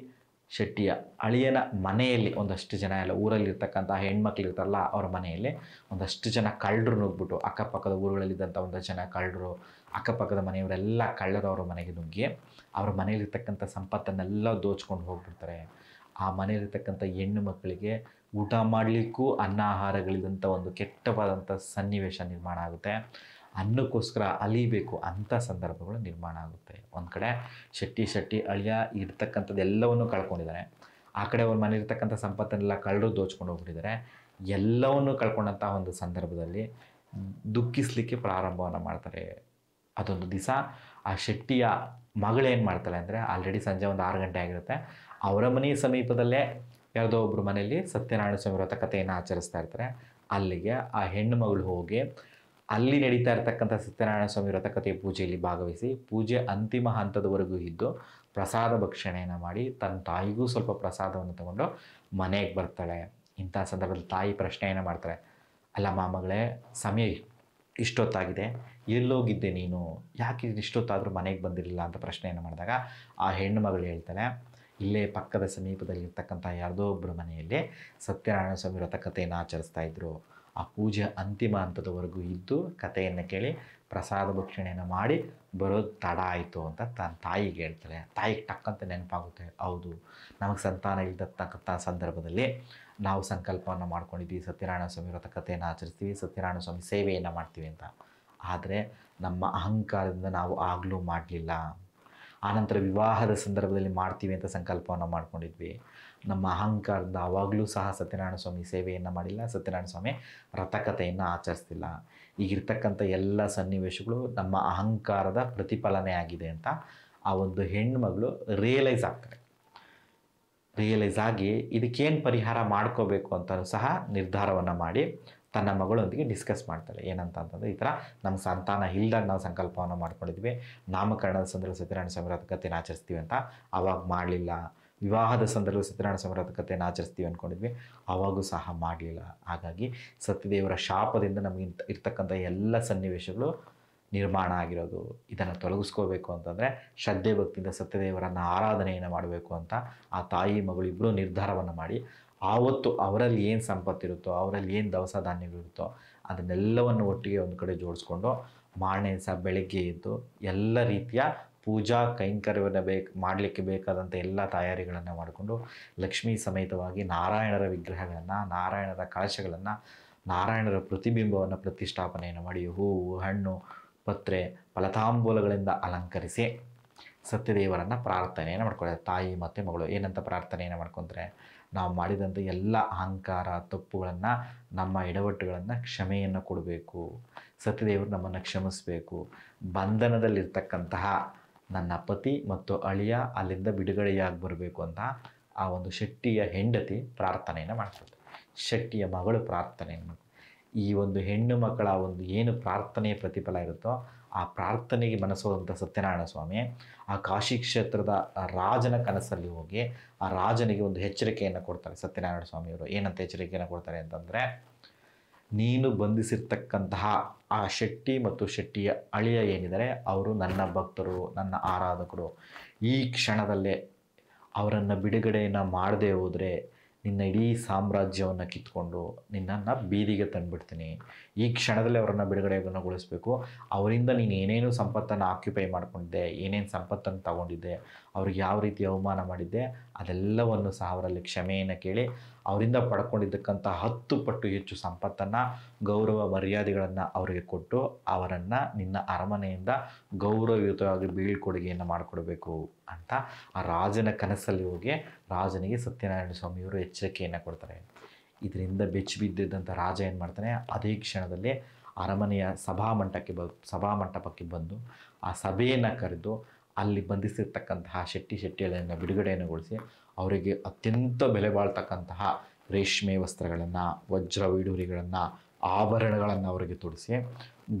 ಶೆಟ್ಟಿಯ ಅಳಿಯನ ಮನೆಯಲ್ಲಿ ಒಂದಷ್ಟು ಜನ ಎಲ್ಲ ಊರಲ್ಲಿರ್ತಕ್ಕಂಥ ಹೆಣ್ಮಕ್ಳು ಇರ್ತಾರಲ್ಲ, ಅವ್ರ ಮನೆಯಲ್ಲಿ ಒಂದಷ್ಟು ಜನ ಕಳ್ಳರು ನುಗ್ಗಿಬಿಟ್ಟು, ಅಕ್ಕಪಕ್ಕದ ಊರುಗಳಲ್ಲಿದ್ದಂಥ ಒಂದಷ್ಟು ಜನ ಕಳ್ಳರು, ಅಕ್ಕಪಕ್ಕದ ಮನೆಯವರೆಲ್ಲ ಕಳ್ಳರು ಅವ್ರ ಮನೆಗೆ ನುಗ್ಗಿ ಅವ್ರ ಮನೆಯಲ್ಲಿರ್ತಕ್ಕಂಥ ಸಂಪತ್ತನ್ನೆಲ್ಲ ದೋಚ್ಕೊಂಡು ಹೋಗ್ಬಿಡ್ತಾರೆ. ಆ ಮನೆಯಲ್ಲಿರ್ತಕ್ಕಂಥ ಹೆಣ್ಣು ಮಕ್ಕಳಿಗೆ ಊಟ ಮಾಡಲಿಕ್ಕೂ ಅನ್ನ ಆಹಾರಗಳಿದಂಥ ಒಂದು ಕೆಟ್ಟವಾದಂಥ ಸನ್ನಿವೇಶ ನಿರ್ಮಾಣ ಆಗುತ್ತೆ. ಅನ್ನಕ್ಕೋಸ್ಕರ ಅಲಿಬೇಕು ಅಂಥ ಸಂದರ್ಭಗಳು ನಿರ್ಮಾಣ ಆಗುತ್ತೆ. ಒಂದು ಕಡೆ ಶೆಟ್ಟಿ ಅಳಿಯ ಇರ್ತಕ್ಕಂಥದ್ದೆಲ್ಲವನ್ನೂ ಕಳ್ಕೊಂಡಿದ್ದಾರೆ. ಆ ಕಡೆ ಅವ್ರ ಮನೆ ಇರ್ತಕ್ಕಂಥ ಸಂಪತ್ತನ್ನೆಲ್ಲ ಕಳ್ಳರು ದೋಚ್ಕೊಂಡು ಹೋಗ್ಬಿಟ್ಟಿದ್ದಾರೆ. ಎಲ್ಲವನ್ನೂ ಕಳ್ಕೊಂಡಂಥ ಒಂದು ಸಂದರ್ಭದಲ್ಲಿ ದುಃಖಿಸಲಿಕ್ಕೆ ಪ್ರಾರಂಭವನ್ನು ಮಾಡ್ತಾರೆ. ಅದೊಂದು ದಿವಸ ಆ ಶೆಟ್ಟಿಯ ಮಗಳೇನು ಮಾಡ್ತಾಳೆ ಅಂದರೆ, ಆಲ್ರೆಡಿ ಸಂಜೆ ಒಂದು 6 ಗಂಟೆ ಆಗಿರುತ್ತೆ. ಅವರ ಮನೆಯ ಸಮೀಪದಲ್ಲೇ ಯಾವುದೋ ಒಬ್ಬರು ಮನೆಯಲ್ಲಿ ಸತ್ಯನಾರಾಯಣ ಸ್ವಾಮಿ ವ್ರತ ಕಥೆಯನ್ನು ಆಚರಿಸ್ತಾ ಇರ್ತಾರೆ. ಅಲ್ಲಿಗೆ ಆ ಹೆಣ್ಣು ಮಗಳು ಹೋಗಿ ಅಲ್ಲಿ ನಡೀತಾ ಇರತಕ್ಕಂಥ ಸತ್ಯನಾರಾಯಣ ಸ್ವಾಮಿ ವ್ರತಕಥೆಯ ಪೂಜೆಯಲ್ಲಿ ಭಾಗವಹಿಸಿ ಪೂಜೆ ಅಂತಿಮ ಹಂತದವರೆಗೂ ಇದ್ದು ಪ್ರಸಾದ ಭಕ್ಷಣೆಯನ್ನು ಮಾಡಿ ತನ್ನ ತಾಯಿಗೂ ಸ್ವಲ್ಪ ಪ್ರಸಾದವನ್ನು ತಗೊಂಡು ಮನೆಗೆ ಬರ್ತಾಳೆ. ಇಂಥ ಸಂದರ್ಭದಲ್ಲಿ ತಾಯಿ ಪ್ರಶ್ನೆಯನ್ನು ಮಾಡ್ತಾಳೆ, ಅಲ್ಲಮ್ಮ ಮಗಳೇ, ಸಮಯ ಇಷ್ಟೊತ್ತಾಗಿದೆ, ಎಲ್ಲೋಗಿದ್ದೆ ನೀನು, ಯಾಕೆ ಇಷ್ಟೊತ್ತಾದರೂ ಮನೆಗೆ ಬಂದಿರಲಿಲ್ಲ ಅಂತ ಪ್ರಶ್ನೆಯನ್ನು ಮಾಡಿದಾಗ ಆ ಹೆಣ್ಣು ಮಗಳು ಹೇಳ್ತಾಳೆ, ಇಲ್ಲೇ ಪಕ್ಕದ ಸಮೀಪದಲ್ಲಿರ್ತಕ್ಕಂಥ ಯಾರ್ದೋ ಒಬ್ಬರ ಮನೆಯಲ್ಲಿ ಸತ್ಯನಾರಾಯಣ ಸ್ವಾಮಿ ವ್ರತ ಕಥೆಯನ್ನು ಆಚರಿಸ್ತಾ ಇದ್ದರು. ಆ ಪೂಜೆ ಅಂತಿಮ ಹಂತದವರೆಗೂ ಇದ್ದು ಕಥೆಯನ್ನು ಕೇಳಿ ಪ್ರಸಾದ ಭಕ್ಷಣೆಯನ್ನು ಮಾಡಿ ಬರೋದು ತಡ ಆಯಿತು ಅಂತ ತನ್ನ ತಾಯಿಗೆ ಹೇಳ್ತಾಳೆ. ತಾಯಿಗೆ ಟಕ್ಕಂತ ನೆನಪಾಗುತ್ತೆ, ಹೌದು, ನಮಗೆ ಸಂತಾನ ಇಲ್ದತಕ್ಕಂಥ ಸಂದರ್ಭದಲ್ಲಿ ನಾವು ಸಂಕಲ್ಪವನ್ನು ಮಾಡ್ಕೊಂಡಿದ್ವಿ, ಸತ್ಯನಾರಾಯಣ ಸ್ವಾಮಿ ವ್ರತ ಕಥೆಯನ್ನು ಆಚರಿಸ್ತೀವಿ, ಸತ್ಯನಾರಾಯಣ ಸ್ವಾಮಿ ಸೇವೆಯನ್ನು ಮಾಡ್ತೀವಿ ಅಂತ. ಆದರೆ ನಮ್ಮ ಅಹಂಕಾರದಿಂದ ನಾವು ಆಗಲೂ ಮಾಡಲಿಲ್ಲ. ಆನಂತರ ವಿವಾಹದ ಸಂದರ್ಭದಲ್ಲಿ ಮಾಡ್ತೀವಿ ಅಂತ ಸಂಕಲ್ಪವನ್ನು ಮಾಡ್ಕೊಂಡಿದ್ವಿ. ನಮ್ಮ ಅಹಂಕಾರದಿಂದ ಆವಾಗಲೂ ಸಹ ಸತ್ಯನಾರಾಯಣ ಸ್ವಾಮಿ ಸೇವೆಯನ್ನು ಮಾಡಿಲ್ಲ, ಸತ್ಯನಾರಾಯಣ ಸ್ವಾಮಿ ವ್ರತಕಥೆಯನ್ನು ಆಚರಿಸ್ತಿಲ್ಲ. ಈಗಿರ್ತಕ್ಕಂಥ ಎಲ್ಲ ಸನ್ನಿವೇಶಗಳು ನಮ್ಮ ಅಹಂಕಾರದ ಪ್ರತಿಫಲನೆ ಆಗಿದೆ ಅಂತ ಆ ಒಂದು ಹೆಣ್ಣುಮಗಳು ರಿಯಲೈಸ್ ಆಗ್ತಾರೆ. ರಿಯಲೈಸ್ ಆಗಿ ಇದಕ್ಕೇನು ಪರಿಹಾರ ಮಾಡ್ಕೋಬೇಕು ಅಂತಲೂ ಸಹ ನಿರ್ಧಾರವನ್ನು ಮಾಡಿ ತನ್ನ ಮಗಳೊಂದಿಗೆ ಡಿಸ್ಕಸ್ ಮಾಡ್ತಾಳೆ. ಏನಂತ ಅಂತಂದರೆ, ಈ ಥರ ನಮ್ಮ ಸಂತಾನ ಇಲ್ದಾಗ ನಾವು ಸಂಕಲ್ಪವನ್ನು ಮಾಡ್ಕೊಂಡಿದ್ವಿ, ನಾಮಕರಣದ ಸಂದರ್ಭ ಸತ್ಯನಾರಾಯಣ ಸ್ವಾಮಿ ವ್ರತ ಕಥೆಯನ್ನು ಆಚರಿಸ್ತೀವಿ ಅಂತ, ಆವಾಗ ಮಾಡಲಿಲ್ಲ. ವಿವಾಹದ ಸಂದರ್ಭ ಸತ್ಯನಾರಾಯಣ ಸ್ವಾಮಿ ವ್ರತ ಕಥೆಯನ್ನು ಆಚರಿಸ್ತೀವಿ ಅಂದ್ಕೊಂಡಿದ್ವಿ, ಆವಾಗೂ ಸಹ ಮಾಡಲಿಲ್ಲ. ಹಾಗಾಗಿ ಸತ್ಯದೇವರ ಶಾಪದಿಂದ ನಮಗೆ ಇರ್ತಕ್ಕಂಥ ಎಲ್ಲ ಸನ್ನಿವೇಶಗಳು ನಿರ್ಮಾಣ ಆಗಿರೋದು. ಇದನ್ನು ತೊಲಗಿಸ್ಕೋಬೇಕು ಅಂತಂದರೆ ಶ್ರದ್ಧೆ ಭಕ್ತಿಯಿಂದ ಸತ್ಯದೇವರನ್ನು ಆರಾಧನೆಯನ್ನು ಮಾಡಬೇಕು ಅಂತ ಆ ತಾಯಿ ಮಗಳು ಇಬ್ಬರು ನಿರ್ಧಾರವನ್ನು ಮಾಡಿ, ಆವತ್ತು ಅವರಲ್ಲಿ ಏನು ಸಂಪತ್ತಿರುತ್ತೋ, ಅವರಲ್ಲಿ ಏನು ದವಸ ಧಾನ್ಯಗಳಿರುತ್ತೋ ಅದನ್ನೆಲ್ಲವನ್ನು ಒಟ್ಟಿಗೆ ಒಂದು ಕಡೆ ಜೋಡಿಸ್ಕೊಂಡು ಮಾರನೇ ದಿವಸ ಬೆಳಗ್ಗೆ ಎದ್ದು ಎಲ್ಲ ರೀತಿಯ ಪೂಜಾ ಕೈಂಕರ್ಯವನ್ನು ಮಾಡಲಿಕ್ಕೆ ಬೇಕಾದಂಥ ಎಲ್ಲ ತಯಾರಿಗಳನ್ನು ಮಾಡಿಕೊಂಡು ಲಕ್ಷ್ಮೀ ಸಮೇತವಾಗಿ ನಾರಾಯಣರ ವಿಗ್ರಹಗಳನ್ನು, ನಾರಾಯಣರ ಕಳಶಗಳನ್ನು, ನಾರಾಯಣರ ಪ್ರತಿಬಿಂಬವನ್ನು ಪ್ರತಿಷ್ಠಾಪನೆಯನ್ನು ಮಾಡಿ ಹೂವು, ಹಣ್ಣು, ಪತ್ರೆ, ಫಲತಾಂಬೂಲಗಳಿಂದ ಅಲಂಕರಿಸಿ ಸತ್ಯದೇವರನ್ನು ಪ್ರಾರ್ಥನೆಯನ್ನು ಮಾಡ್ಕೊಳ್ತಾರೆ. ತಾಯಿ ಮತ್ತು ಮಗಳು ಏನಂತ ಪ್ರಾರ್ಥನೆಯನ್ನು ಮಾಡ್ಕೊತಾರೆ, ನಾವು ಮಾಡಿದಂಥ ಎಲ್ಲ ಅಹಂಕಾರ ತಪ್ಪುಗಳನ್ನು, ನಮ್ಮ ಎಡವಟ್ಟುಗಳನ್ನು ಕ್ಷಮೆಯನ್ನು ಕೊಡಬೇಕು, ಸತ್ಯದೇವರು ನಮ್ಮನ್ನು ಕ್ಷಮಿಸಬೇಕು, ಬಂಧನದಲ್ಲಿರ್ತಕ್ಕಂತಹ ನನ್ನ ಪತಿ ಮತ್ತು ಅಳಿಯ ಅಲ್ಲಿಂದ ಬಿಡುಗಡೆಯಾಗಿ ಬರಬೇಕು ಅಂತ ಆ ಒಂದು ಶೆಟ್ಟಿಯ ಹೆಂಡತಿ ಪ್ರಾರ್ಥನೆಯನ್ನು ಮಾಡ್ತಾರೆ. ಶೆಟ್ಟಿಯ ಮಗಳು ಪ್ರಾರ್ಥನೆಯನ್ನು ಮಾಡ್ತಾರೆ. ಈ ಒಂದು ಹೆಣ್ಣು ಮಕ್ಕಳ ಒಂದು ಏನು ಪ್ರಾರ್ಥನೆಯ ಪ್ರತಿಫಲ ಇರುತ್ತೋ ಆ ಪ್ರಾರ್ಥನೆಗೆ ಮನಸ್ಸೋದಂಥ ಸತ್ಯನಾರಾಯಣ ಸ್ವಾಮಿ ಆ ಕಾಶಿ ಕ್ಷೇತ್ರದ ರಾಜನ ಕನಸಲ್ಲಿ ಹೋಗಿ ಆ ರಾಜನಿಗೆ ಒಂದು ಎಚ್ಚರಿಕೆಯನ್ನು ಕೊಡ್ತಾರೆ. ಸತ್ಯನಾರಾಯಣ ಸ್ವಾಮಿಯವರು ಏನಂತ ಎಚ್ಚರಿಕೆಯನ್ನು ಕೊಡ್ತಾರೆ ಅಂತಂದರೆ, ನೀನು ಬಂಧಿಸಿರ್ತಕ್ಕಂತಹ ಆ ಶೆಟ್ಟಿ ಮತ್ತು ಶೆಟ್ಟಿಯ ಅಳಿಯ ಏನಿದ್ದಾರೆ ಅವರು ನನ್ನ ಭಕ್ತರು, ನನ್ನ ಆರಾಧಕರು. ಈ ಕ್ಷಣದಲ್ಲೇ ಅವರನ್ನು ಬಿಡುಗಡೆಯನ್ನು ಮಾಡದೆ ಹೋದರೆ ನಿನ್ನ ಇಡೀ ಸಾಮ್ರಾಜ್ಯವನ್ನು ಕಿತ್ಕೊಂಡು ನಿನ್ನನ್ನು ಬೀದಿಗೆ ತಂದುಬಿಡ್ತೀನಿ. ಈ ಕ್ಷಣದಲ್ಲಿ ಅವರನ್ನು ಬಿಡುಗಡೆಗೊಳಿಸಬೇಕು. ಅವರಿಂದ ನೀನು ಏನೇನು ಸಂಪತ್ತನ್ನು ಆಕ್ಯುಪೈ ಮಾಡ್ಕೊಂಡಿದ್ದೆ, ಏನೇನು ಸಂಪತ್ತನ್ನು ತಗೊಂಡಿದ್ದೆ, ಅವ್ರಿಗೆ ಯಾವ ರೀತಿ ಅವಮಾನ ಮಾಡಿದ್ದೆ, ಅದೆಲ್ಲವನ್ನು ಸಹ ಅವರಲ್ಲಿ ಕ್ಷಮೆಯನ್ನು ಕೇಳಿ ಅವರಿಂದ ಪಡ್ಕೊಂಡಿದ್ದಕ್ಕಂಥ 10 ಪಟ್ಟು ಹೆಚ್ಚು ಸಂಪತ್ತನ್ನು, ಗೌರವ ಮರ್ಯಾದೆಗಳನ್ನು ಅವರಿಗೆ ಕೊಟ್ಟು ಅವರನ್ನು ನಿನ್ನ ಅರಮನೆಯಿಂದ ಗೌರವಯುತವಾಗಿ ಬೀಳ್ಕೊಡುಗೆಯನ್ನು ಮಾಡಿಕೊಡ್ಬೇಕು ಅಂತ ಆ ರಾಜನ ಕನಸಲ್ಲಿ ಹೋಗಿ ರಾಜನಿಗೆ ಸತ್ಯನಾರಾಯಣ ಸ್ವಾಮಿಯವರು ಎಚ್ಚರಿಕೆಯನ್ನು ಕೊಡ್ತಾರೆ. ಇದರಿಂದ ಬೆಚ್ಚಿ ಬಿದ್ದಿದ್ದಂಥ ರಾಜ ಏನು ಮಾಡ್ತಾನೆ, ಅದೇ ಕ್ಷಣದಲ್ಲಿ ಅರಮನೆಯ ಸಭಾಮಂಟಪಕ್ಕೆ ಬಂದು ಆ ಸಭೆಯನ್ನು ಕರೆದು ಅಲ್ಲಿ ಬಂಧಿಸಿರ್ತಕ್ಕಂತಹ ಶೆಟ್ಟಿಯನ್ನು ಬಿಡುಗಡೆಯನ್ನುಗೊಳಿಸಿ ಅವರಿಗೆ ಅತ್ಯಂತ ಬೆಲೆ ಬಾಳ್ತಕ್ಕಂತಹ ರೇಷ್ಮೆ ವಸ್ತ್ರಗಳನ್ನು, ವಜ್ರ ವೈಡೂರಿಗಳನ್ನು, ಆಭರಣಗಳನ್ನು ಅವರಿಗೆ ತೊಡಿಸಿ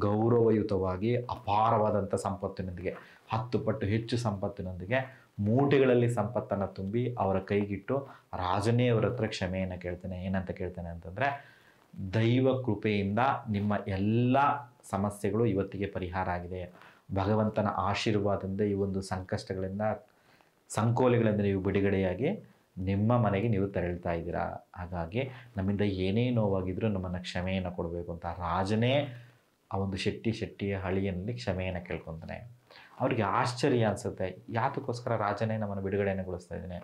ಗೌರವಯುತವಾಗಿ ಅಪಾರವಾದಂಥ ಸಂಪತ್ತಿನೊಂದಿಗೆ 10 ಪಟ್ಟು ಹೆಚ್ಚು ಸಂಪತ್ತಿನೊಂದಿಗೆ ಮೂಟೆಗಳಲ್ಲಿ ಸಂಪತ್ತನ್ನು ತುಂಬಿ ಅವರ ಕೈಗಿಟ್ಟು ರಾಜನೇ ಅವರ ಹತ್ರ ಕ್ಷಮೆಯನ್ನು ಕೇಳ್ತಾನೆ. ಏನಂತ ಕೇಳ್ತಾನೆ ಅಂತಂದರೆ, ದೈವ ಕೃಪೆಯಿಂದ ನಿಮ್ಮ ಎಲ್ಲ ಸಮಸ್ಯೆಗಳು ಇವತ್ತಿಗೆ ಪರಿಹಾರ ಆಗಿದೆ. ಭಗವಂತನ ಆಶೀರ್ವಾದದಿಂದ ಈ ಒಂದು ಸಂಕಷ್ಟಗಳಿಂದ, ಸಂಕೋಲೆಗಳಿಂದ ನೀವು ಬಿಡುಗಡೆಯಾಗಿ ನಿಮ್ಮ ಮನೆಗೆ ನೀವು ತೆರಳ್ತಾ ಇದ್ದೀರಾ. ಹಾಗಾಗಿ ನಮ್ಮಿಂದ ಏನೇ ನೋವಾಗಿದ್ರೂ ನಮ್ಮನ್ನು ಕ್ಷಮೆಯನ್ನು ಕೊಡಬೇಕು ಅಂತ ರಾಜನೇ ಆ ಒಂದು ಶೆಟ್ಟಿಯ ಹಳಿಯಲ್ಲಿ ಕ್ಷಮೆಯನ್ನು ಕೇಳ್ಕೊತಾನೆ. ಅವ್ರಿಗೆ ಆಶ್ಚರ್ಯ ಅನಿಸುತ್ತೆ, ಯಾತಕ್ಕೋಸ್ಕರ ರಾಜನೇ ನಮ್ಮನ್ನು ಬಿಡುಗಡೆಯನ್ನುಗೊಳಿಸ್ತಾ ಇದ್ದಾನೆ,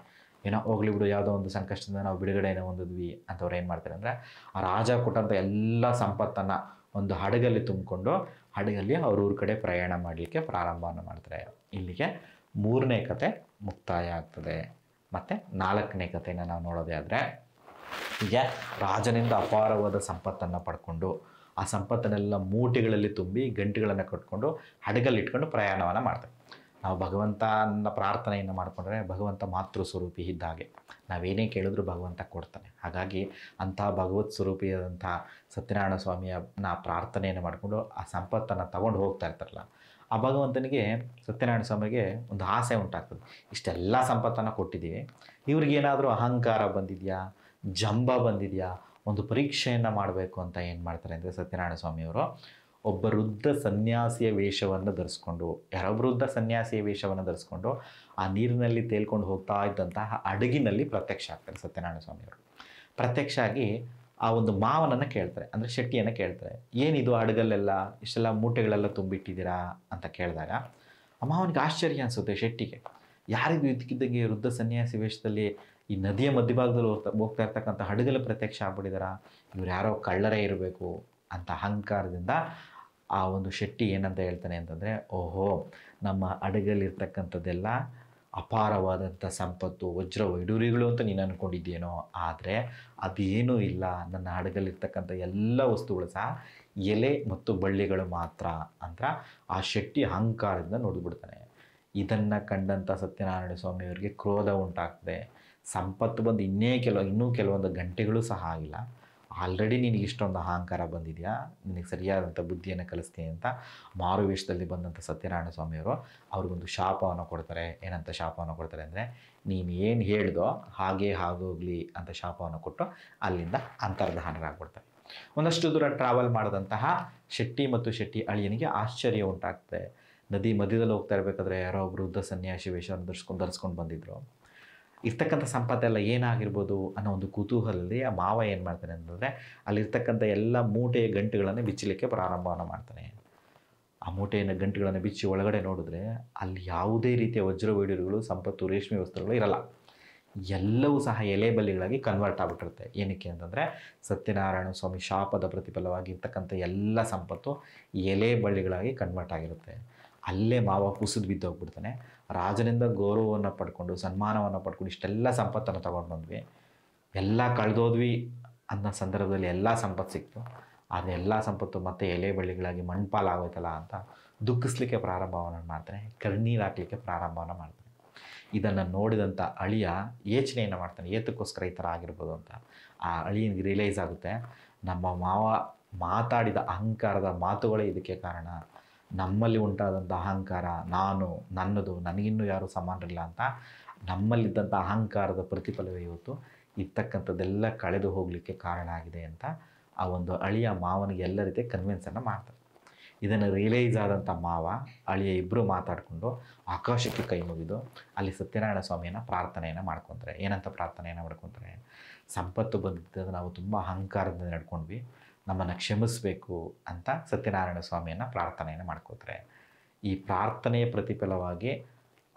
ಏನೋ ಹೋಗ್ಲಿ ಬಿಡು, ಯಾವುದೋ ಒಂದು ಸಂಕಷ್ಟದಿಂದ ನಾವು ಬಿಡುಗಡೆಯನ್ನು ಹೊಂದಿದ್ವಿ ಅಂತವ್ರು ಏನು ಮಾಡ್ತಾರೆ ಅಂದರೆ, ಆ ರಾಜ ಕೊಟ್ಟಂಥ ಎಲ್ಲ ಸಂಪತ್ತನ್ನು ಒಂದು ಹಡಗಲ್ಲಿ ತುಂಬಿಕೊಂಡು ಹಡಗಲ್ಲಿ ಅವ್ರ ಊರ ಕಡೆ ಪ್ರಯಾಣ ಮಾಡಲಿಕ್ಕೆ ಪ್ರಾರಂಭವನ್ನು ಮಾಡ್ತಾರೆ. ಇಲ್ಲಿಗೆ 3ನೇ ಕತೆ ಮುಕ್ತಾಯ ಆಗ್ತದೆ. ಮತ್ತು 4ನೇ ಕಥೆನ ನಾವು ನೋಡೋದೇ ಆದರೆ, ಹೀಗೆ ರಾಜನಿಂದ ಅಪಾರವಾದ ಸಂಪತ್ತನ್ನು ಪಡ್ಕೊಂಡು ಆ ಸಂಪತ್ತನ್ನೆಲ್ಲ ಮೂಟೆಗಳಲ್ಲಿ ತುಂಬಿ ಗಂಟುಗಳನ್ನು ಕಟ್ಕೊಂಡು ಹಡಗಲ್ಲಿ ಇಟ್ಕೊಂಡು ಪ್ರಯಾಣವನ್ನು ಮಾಡ್ತಾರೆ. ನಾವು ಭಗವಂತನ ಪ್ರಾರ್ಥನೆಯನ್ನು ಮಾಡಿಕೊಂಡ್ರೆ ಭಗವಂತ ಮಾತೃ ಸ್ವರೂಪಿ ಇದ್ದ ಹಾಗೆ, ನಾವೇನೇ ಕೇಳಿದ್ರು ಭಗವಂತ ಕೊಡ್ತಾನೆ. ಹಾಗಾಗಿ ಅಂಥ ಭಗವತ್ ಸ್ವರೂಪಿಯಾದಂಥ ಸತ್ಯನಾರಾಯಣ ಸ್ವಾಮಿಯನ್ನ ಪ್ರಾರ್ಥನೆಯನ್ನು ಮಾಡಿಕೊಂಡು ಆ ಸಂಪತ್ತನ್ನು ತಗೊಂಡು ಹೋಗ್ತಾ ಇರ್ತಾರಲ್ಲ, ಆ ಭಗವಂತನಿಗೆ ಸತ್ಯನಾರಾಯಣ ಸ್ವಾಮಿಗೆ ಒಂದು ಆಸೆ ಉಂಟಾಗ್ತದೆ. ಇಷ್ಟೆಲ್ಲ ಸಂಪತ್ತನ್ನು ಕೊಟ್ಟಿದ್ದೀವಿ, ಇವ್ರಿಗೇನಾದರೂ ಅಹಂಕಾರ ಬಂದಿದೆಯಾ, ಜಂಬ ಬಂದಿದೆಯಾ, ಒಂದು ಪರೀಕ್ಷೆಯನ್ನು ಮಾಡಬೇಕು ಅಂತ ಏನು ಮಾಡ್ತಾರೆ ಅಂದರೆ ಸತ್ಯನಾರಾಯಣ ಸ್ವಾಮಿಯವರು ಒಬ್ಬ ವೃದ್ಧ ಸನ್ಯಾಸಿಯ ವೇಷವನ್ನು ಧರಿಸ್ಕೊಂಡು, ವೃದ್ಧ ಸನ್ಯಾಸಿಯ ವೇಷವನ್ನು ಧರಿಸ್ಕೊಂಡು ಆ ನೀರಿನಲ್ಲಿ ತೇಲ್ಕೊಂಡು ಹೋಗ್ತಾ ಇದ್ದಂತಹ ಹಡಗಿನಲ್ಲಿ ಪ್ರತ್ಯಕ್ಷ ಆಗ್ತಾರೆ ಸತ್ಯನಾರಾಯಣ ಸ್ವಾಮಿಯವರು. ಪ್ರತ್ಯಕ್ಷ ಆಗಿ ಆ ಒಂದು ಮಾವನನ್ನು ಕೇಳ್ತಾರೆ, ಅಂದರೆ ಶೆಟ್ಟಿಯನ್ನು ಕೇಳ್ತಾರೆ, ಏನಿದು ಹಡಗಲ್ಲೆಲ್ಲ ಇಷ್ಟೆಲ್ಲ ಮೂಟೆಗಳೆಲ್ಲ ತುಂಬಿಟ್ಟಿದ್ದೀರಾ ಅಂತ ಕೇಳಿದಾಗ ಆ ಮಾವನಿಗೆ ಆಶ್ಚರ್ಯ ಅನಿಸುತ್ತೆ. ಶೆಟ್ಟಿಗೆ, ಯಾರಿಗೂ ಇದಕ್ಕಿದ್ದಂಗೆ ವೃದ್ಧ ಸನ್ಯಾಸಿ ವೇಷದಲ್ಲಿ ಈ ನದಿಯ ಮಧ್ಯಭಾಗದಲ್ಲಿ ಹೋಗ್ತಾ ಇರ್ತಕ್ಕಂಥ ಹಡಗಲ್ಲಿ ಪ್ರತ್ಯಕ್ಷ ಆಗ್ಬಿಟ್ಟಿದಾರಾ, ಇವ್ರು ಯಾರೋ ಕಳ್ಳರೇ ಇರಬೇಕು ಅಂತ ಅಹಂಕಾರದಿಂದ ಆ ಒಂದು ಶೆಟ್ಟಿ ಏನಂತ ಹೇಳ್ತಾನೆ ಅಂತಂದರೆ, ಓಹೋ, ನಮ್ಮ ಹಡಗಲ್ಲಿರ್ತಕ್ಕಂಥದ್ದೆಲ್ಲ ಅಪಾರವಾದಂಥ ಸಂಪತ್ತು, ವಜ್ರ ವೈಡೂರ್ಯಗಳು ಅಂತ ನೀನು ಅಂದ್ಕೊಂಡಿದ್ದೀನೋ, ಆದರೆ ಅದೇನೂ ಇಲ್ಲ. ನನ್ನ ಹಡಗಲ್ಲಿರ್ತಕ್ಕಂಥ ಎಲ್ಲ ವಸ್ತುಗಳು ಸಹ ಎಲೆ ಮತ್ತು ಬಳ್ಳಿಗಳು ಮಾತ್ರ ಅಂತ ಆ ಶೆಟ್ಟಿ ಅಹಂಕಾರದಿಂದ ನೋಡಿಬಿಡ್ತಾನೆ. ಇದನ್ನು ಕಂಡಂಥ ಸತ್ಯನಾರಾಯಣ ಸ್ವಾಮಿಯವರಿಗೆ ಕ್ರೋಧ ಉಂಟಾಗ್ತದೆ. ಸಂಪತ್ತು ಬಂದು ಇನ್ನೂ ಕೆಲವೊಂದು ಗಂಟೆಗಳು ಸಹ ಆಗಿಲ್ಲ, ಆಲ್ರೆಡಿ ನಿನಗೆ ಇಷ್ಟೊಂದು ಅಹಂಕಾರ ಬಂದಿದೆಯಾ, ನಿನಗೆ ಸರಿಯಾದಂಥ ಬುದ್ಧಿಯನ್ನು ಕಲಿಸ್ತೀನಿ ಅಂತ ಮಾರುವೇಷದಲ್ಲಿ ಬಂದಂಥ ಸತ್ಯನಾರಾಯಣ ಸ್ವಾಮಿಯವರು ಅವ್ರಿಗೊಂದು ಶಾಪವನ್ನು ಕೊಡ್ತಾರೆ. ಏನಂತ ಶಾಪವನ್ನು ಕೊಡ್ತಾರೆ ಅಂದರೆ, ನೀನು ಏನು ಹೇಳ್ದೋ ಹಾಗೇ ಆಗೋಗಲಿ ಅಂತ ಶಾಪವನ್ನು ಕೊಟ್ಟು ಅಲ್ಲಿಂದ ಅಂತರ್ಧಾನರಾಗ್ಬಿಡ್ತಾರೆ. ಒಂದಷ್ಟು ದೂರ ಟ್ರಾವೆಲ್ ಮಾಡಿದಂತಹ ಶೆಟ್ಟಿ ಮತ್ತು ಶೆಟ್ಟಿ ಅಳಿಯನಿಗೆ ಆಶ್ಚರ್ಯ ಉಂಟಾಗ್ತದೆ. ನದಿ ಮಧ್ಯದಲ್ಲಿ ಹೋಗ್ತಾ ಇರಬೇಕಾದ್ರೆ ಯಾರೋ ಒಬ್ಬರು ವೃದ್ಧ ಸನ್ಯಾಸಿ ವೇಷವನ್ನು ಧರಿಸ್ಕೊಂಡು ಬಂದಿದ್ರು. ಇರ್ತಕ್ಕಂಥ ಸಂಪತ್ತೆಲ್ಲ ಏನಾಗಿರ್ಬೋದು ಅನ್ನೋ ಒಂದು ಕುತೂಹಲದಲ್ಲಿ ಆ ಮಾವ ಏನು ಮಾಡ್ತಾನೆ ಅಂತಂದರೆ, ಅಲ್ಲಿರ್ತಕ್ಕಂಥ ಎಲ್ಲ ಮೂಟೆಯ ಗಂಟುಗಳನ್ನು ಬಿಚ್ಚಲಿಕ್ಕೆ ಪ್ರಾರಂಭವನ್ನು ಮಾಡ್ತಾನೆ. ಆ ಮೂಟೆಯ ಗಂಟುಗಳನ್ನು ಬಿಚ್ಚಿ ಒಳಗಡೆ ನೋಡಿದ್ರೆ ಅಲ್ಲಿ ಯಾವುದೇ ರೀತಿಯ ವಜ್ರ ವೈಡೂರ್ಯಗಳು, ಸಂಪತ್ತು, ರೇಷ್ಮೆ ವಸ್ತ್ರಗಳು ಇರಲ್ಲ. ಎಲ್ಲವೂ ಸಹ ಎಲೆ ಬಳ್ಳಿಗಳಾಗಿ ಕನ್ವರ್ಟ್ ಆಗಿಬಿಟ್ಟಿರುತ್ತೆ. ಏನಕ್ಕೆ ಅಂತಂದರೆ, ಸತ್ಯನಾರಾಯಣ ಸ್ವಾಮಿ ಶಾಪದ ಪ್ರತಿಫಲವಾಗಿ ಇರ್ತಕ್ಕಂಥ ಎಲ್ಲ ಸಂಪತ್ತು ಎಲೆ ಬಳ್ಳಿಗಳಾಗಿ ಕನ್ವರ್ಟ್ ಆಗಿರುತ್ತೆ. ಅಲ್ಲೇ ಮಾವ ಕುಸಿದು ಬಿದ್ದೋಗ್ಬಿಡ್ತಾನೆ. ರಾಜನಿಂದ ಗೌರವವನ್ನು ಪಡ್ಕೊಂಡು, ಸನ್ಮಾನವನ್ನು ಪಡ್ಕೊಂಡು ಇಷ್ಟೆಲ್ಲ ಸಂಪತ್ತನ್ನು ತೊಗೊಂಡು ಬಂದ್ವಿ, ಎಲ್ಲ ಕಳೆದೋದ್ವಿ ಅನ್ನೋ ಸಂದರ್ಭದಲ್ಲಿ ಎಲ್ಲ ಸಂಪತ್ತು ಸಿಕ್ತು, ಆದರೆ ಎಲ್ಲ ಸಂಪತ್ತು ಮತ್ತೆ ಎಲೆ ಬಳ್ಳಿಗಳಾಗಿ ಮಣ್ಪಾಲಾಗೋಯ್ತಲ್ಲ ಅಂತ ದುಃಖಿಸ್ಲಿಕ್ಕೆ ಪ್ರಾರಂಭವನ್ನು ಮಾಡ್ತಾನೆ, ಕಣ್ಣೀರು ಹಾಕಲಿಕ್ಕೆ ಪ್ರಾರಂಭವನ್ನು ಮಾಡ್ತಾನೆ. ಇದನ್ನು ನೋಡಿದಂಥ ಅಳಿಯ ಯೋಚನೆಯನ್ನು ಮಾಡ್ತಾನೆ, ಏತಕ್ಕೋಸ್ಕರ ಈ ಥರ ಆಗಿರ್ಬೋದು ಅಂತ. ಆ ಅಳಿಯನಿಗೆ ರಿಯಲೈಸ್ ಆಗುತ್ತೆ, ನಮ್ಮ ಮಾವ ಮಾತಾಡಿದ ಅಹಂಕಾರದ ಮಾತುಗಳೇ ಇದಕ್ಕೆ ಕಾರಣ. ನಮ್ಮಲ್ಲಿ ಉಂಟಾದಂಥ ಅಹಂಕಾರ, ನಾನು, ನನ್ನದು, ನನಗಿನ್ನೂ ಯಾರೂ ಸಮಾನರಿಲ್ಲ ಅಂತ ನಮ್ಮಲ್ಲಿದ್ದಂಥ ಅಹಂಕಾರದ ಪ್ರತಿಫಲವೇ ಇವತ್ತು ಇರ್ತಕ್ಕಂಥದ್ದೆಲ್ಲ ಕಳೆದು ಹೋಗಲಿಕ್ಕೆ ಕಾರಣ ಆಗಿದೆ ಅಂತ ಆ ಒಂದು ಅಳಿಯ ಮಾವನಿಗೆ ಎಲ್ಲ ರೀತಿಯ ಕನ್ವಿನ್ಸನ್ನು ಮಾಡ್ತಾರೆ. ಇದನ್ನು ರಿಯಲೈಸ್ ಆದಂಥ ಮಾವ ಅಳಿಯ ಇಬ್ಬರು ಮಾತಾಡಿಕೊಂಡು ಆಕಾಶಕ್ಕೆ ಕೈ ಮುಗಿದು ಅಲ್ಲಿ ಸತ್ಯನಾರಾಯಣ ಸ್ವಾಮಿಯನ್ನು ಪ್ರಾರ್ಥನೆಯನ್ನು ಮಾಡ್ಕೊತಾರೆ. ಏನಂತ ಪ್ರಾರ್ಥನೆಯನ್ನು ಮಾಡ್ಕೊತಾರೆ, ಸಂಪತ್ತು ಬಂದಿದ್ದ ನಾವು ತುಂಬ ಅಹಂಕಾರದಿಂದ ನಡ್ಕೊಂಡ್ವಿ, ನಮ್ಮನ್ನು ಕ್ಷಮಿಸಬೇಕು ಅಂತ ಸತ್ಯನಾರಾಯಣ ಸ್ವಾಮಿಯನ್ನು ಪ್ರಾರ್ಥನೆಯನ್ನು ಮಾಡ್ಕೋತಾರೆ. ಈ ಪ್ರಾರ್ಥನೆಯ ಪ್ರತಿಫಲವಾಗಿ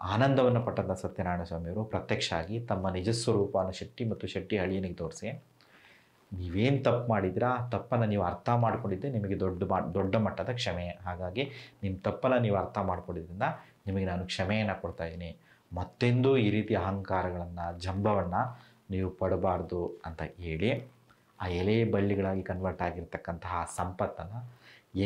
ಆನಂದವನ್ನು ಪಟ್ಟಂಥ ಸತ್ಯನಾರಾಯಣ ಸ್ವಾಮಿಯವರು ಪ್ರತ್ಯಕ್ಷ ಆಗಿ ತಮ್ಮ ನಿಜ ಸ್ವರೂಪವನ್ನು ಶೆಟ್ಟಿ ಮತ್ತು ಶೆಟ್ಟಿ ಅಳಿಯನಿಗೆ ತೋರಿಸಿ, ನೀವೇನು ತಪ್ಪು ಮಾಡಿದಿರಾ ಆ ತಪ್ಪನ್ನು ನೀವು ಅರ್ಥ ಮಾಡ್ಕೊಂಡಿದ್ದೆ ನಿಮಗೆ ದೊಡ್ಡ ಮಟ್ಟದ ಕ್ಷಮೆ. ಹಾಗಾಗಿ ನಿಮ್ಮ ತಪ್ಪನ್ನು ನೀವು ಅರ್ಥ ಮಾಡ್ಕೊಂಡಿದ್ದರಿಂದ ನಿಮಗೆ ನಾನು ಕ್ಷಮೆಯನ್ನು ಕೊಡ್ತಾಯಿದ್ದೀನಿ. ಮತ್ತೆಂದೂ ಈ ರೀತಿ ಅಹಂಕಾರಗಳನ್ನು, ಜಂಬವನ್ನು ನೀವು ಪಡಬಾರ್ದು ಅಂತ ಹೇಳಿ ಆ ಎಲೆ ಬಳ್ಳಿಗಳಾಗಿ ಕನ್ವರ್ಟ್ ಆಗಿರ್ತಕ್ಕಂತಹ ಸಂಪತ್ತನ್ನು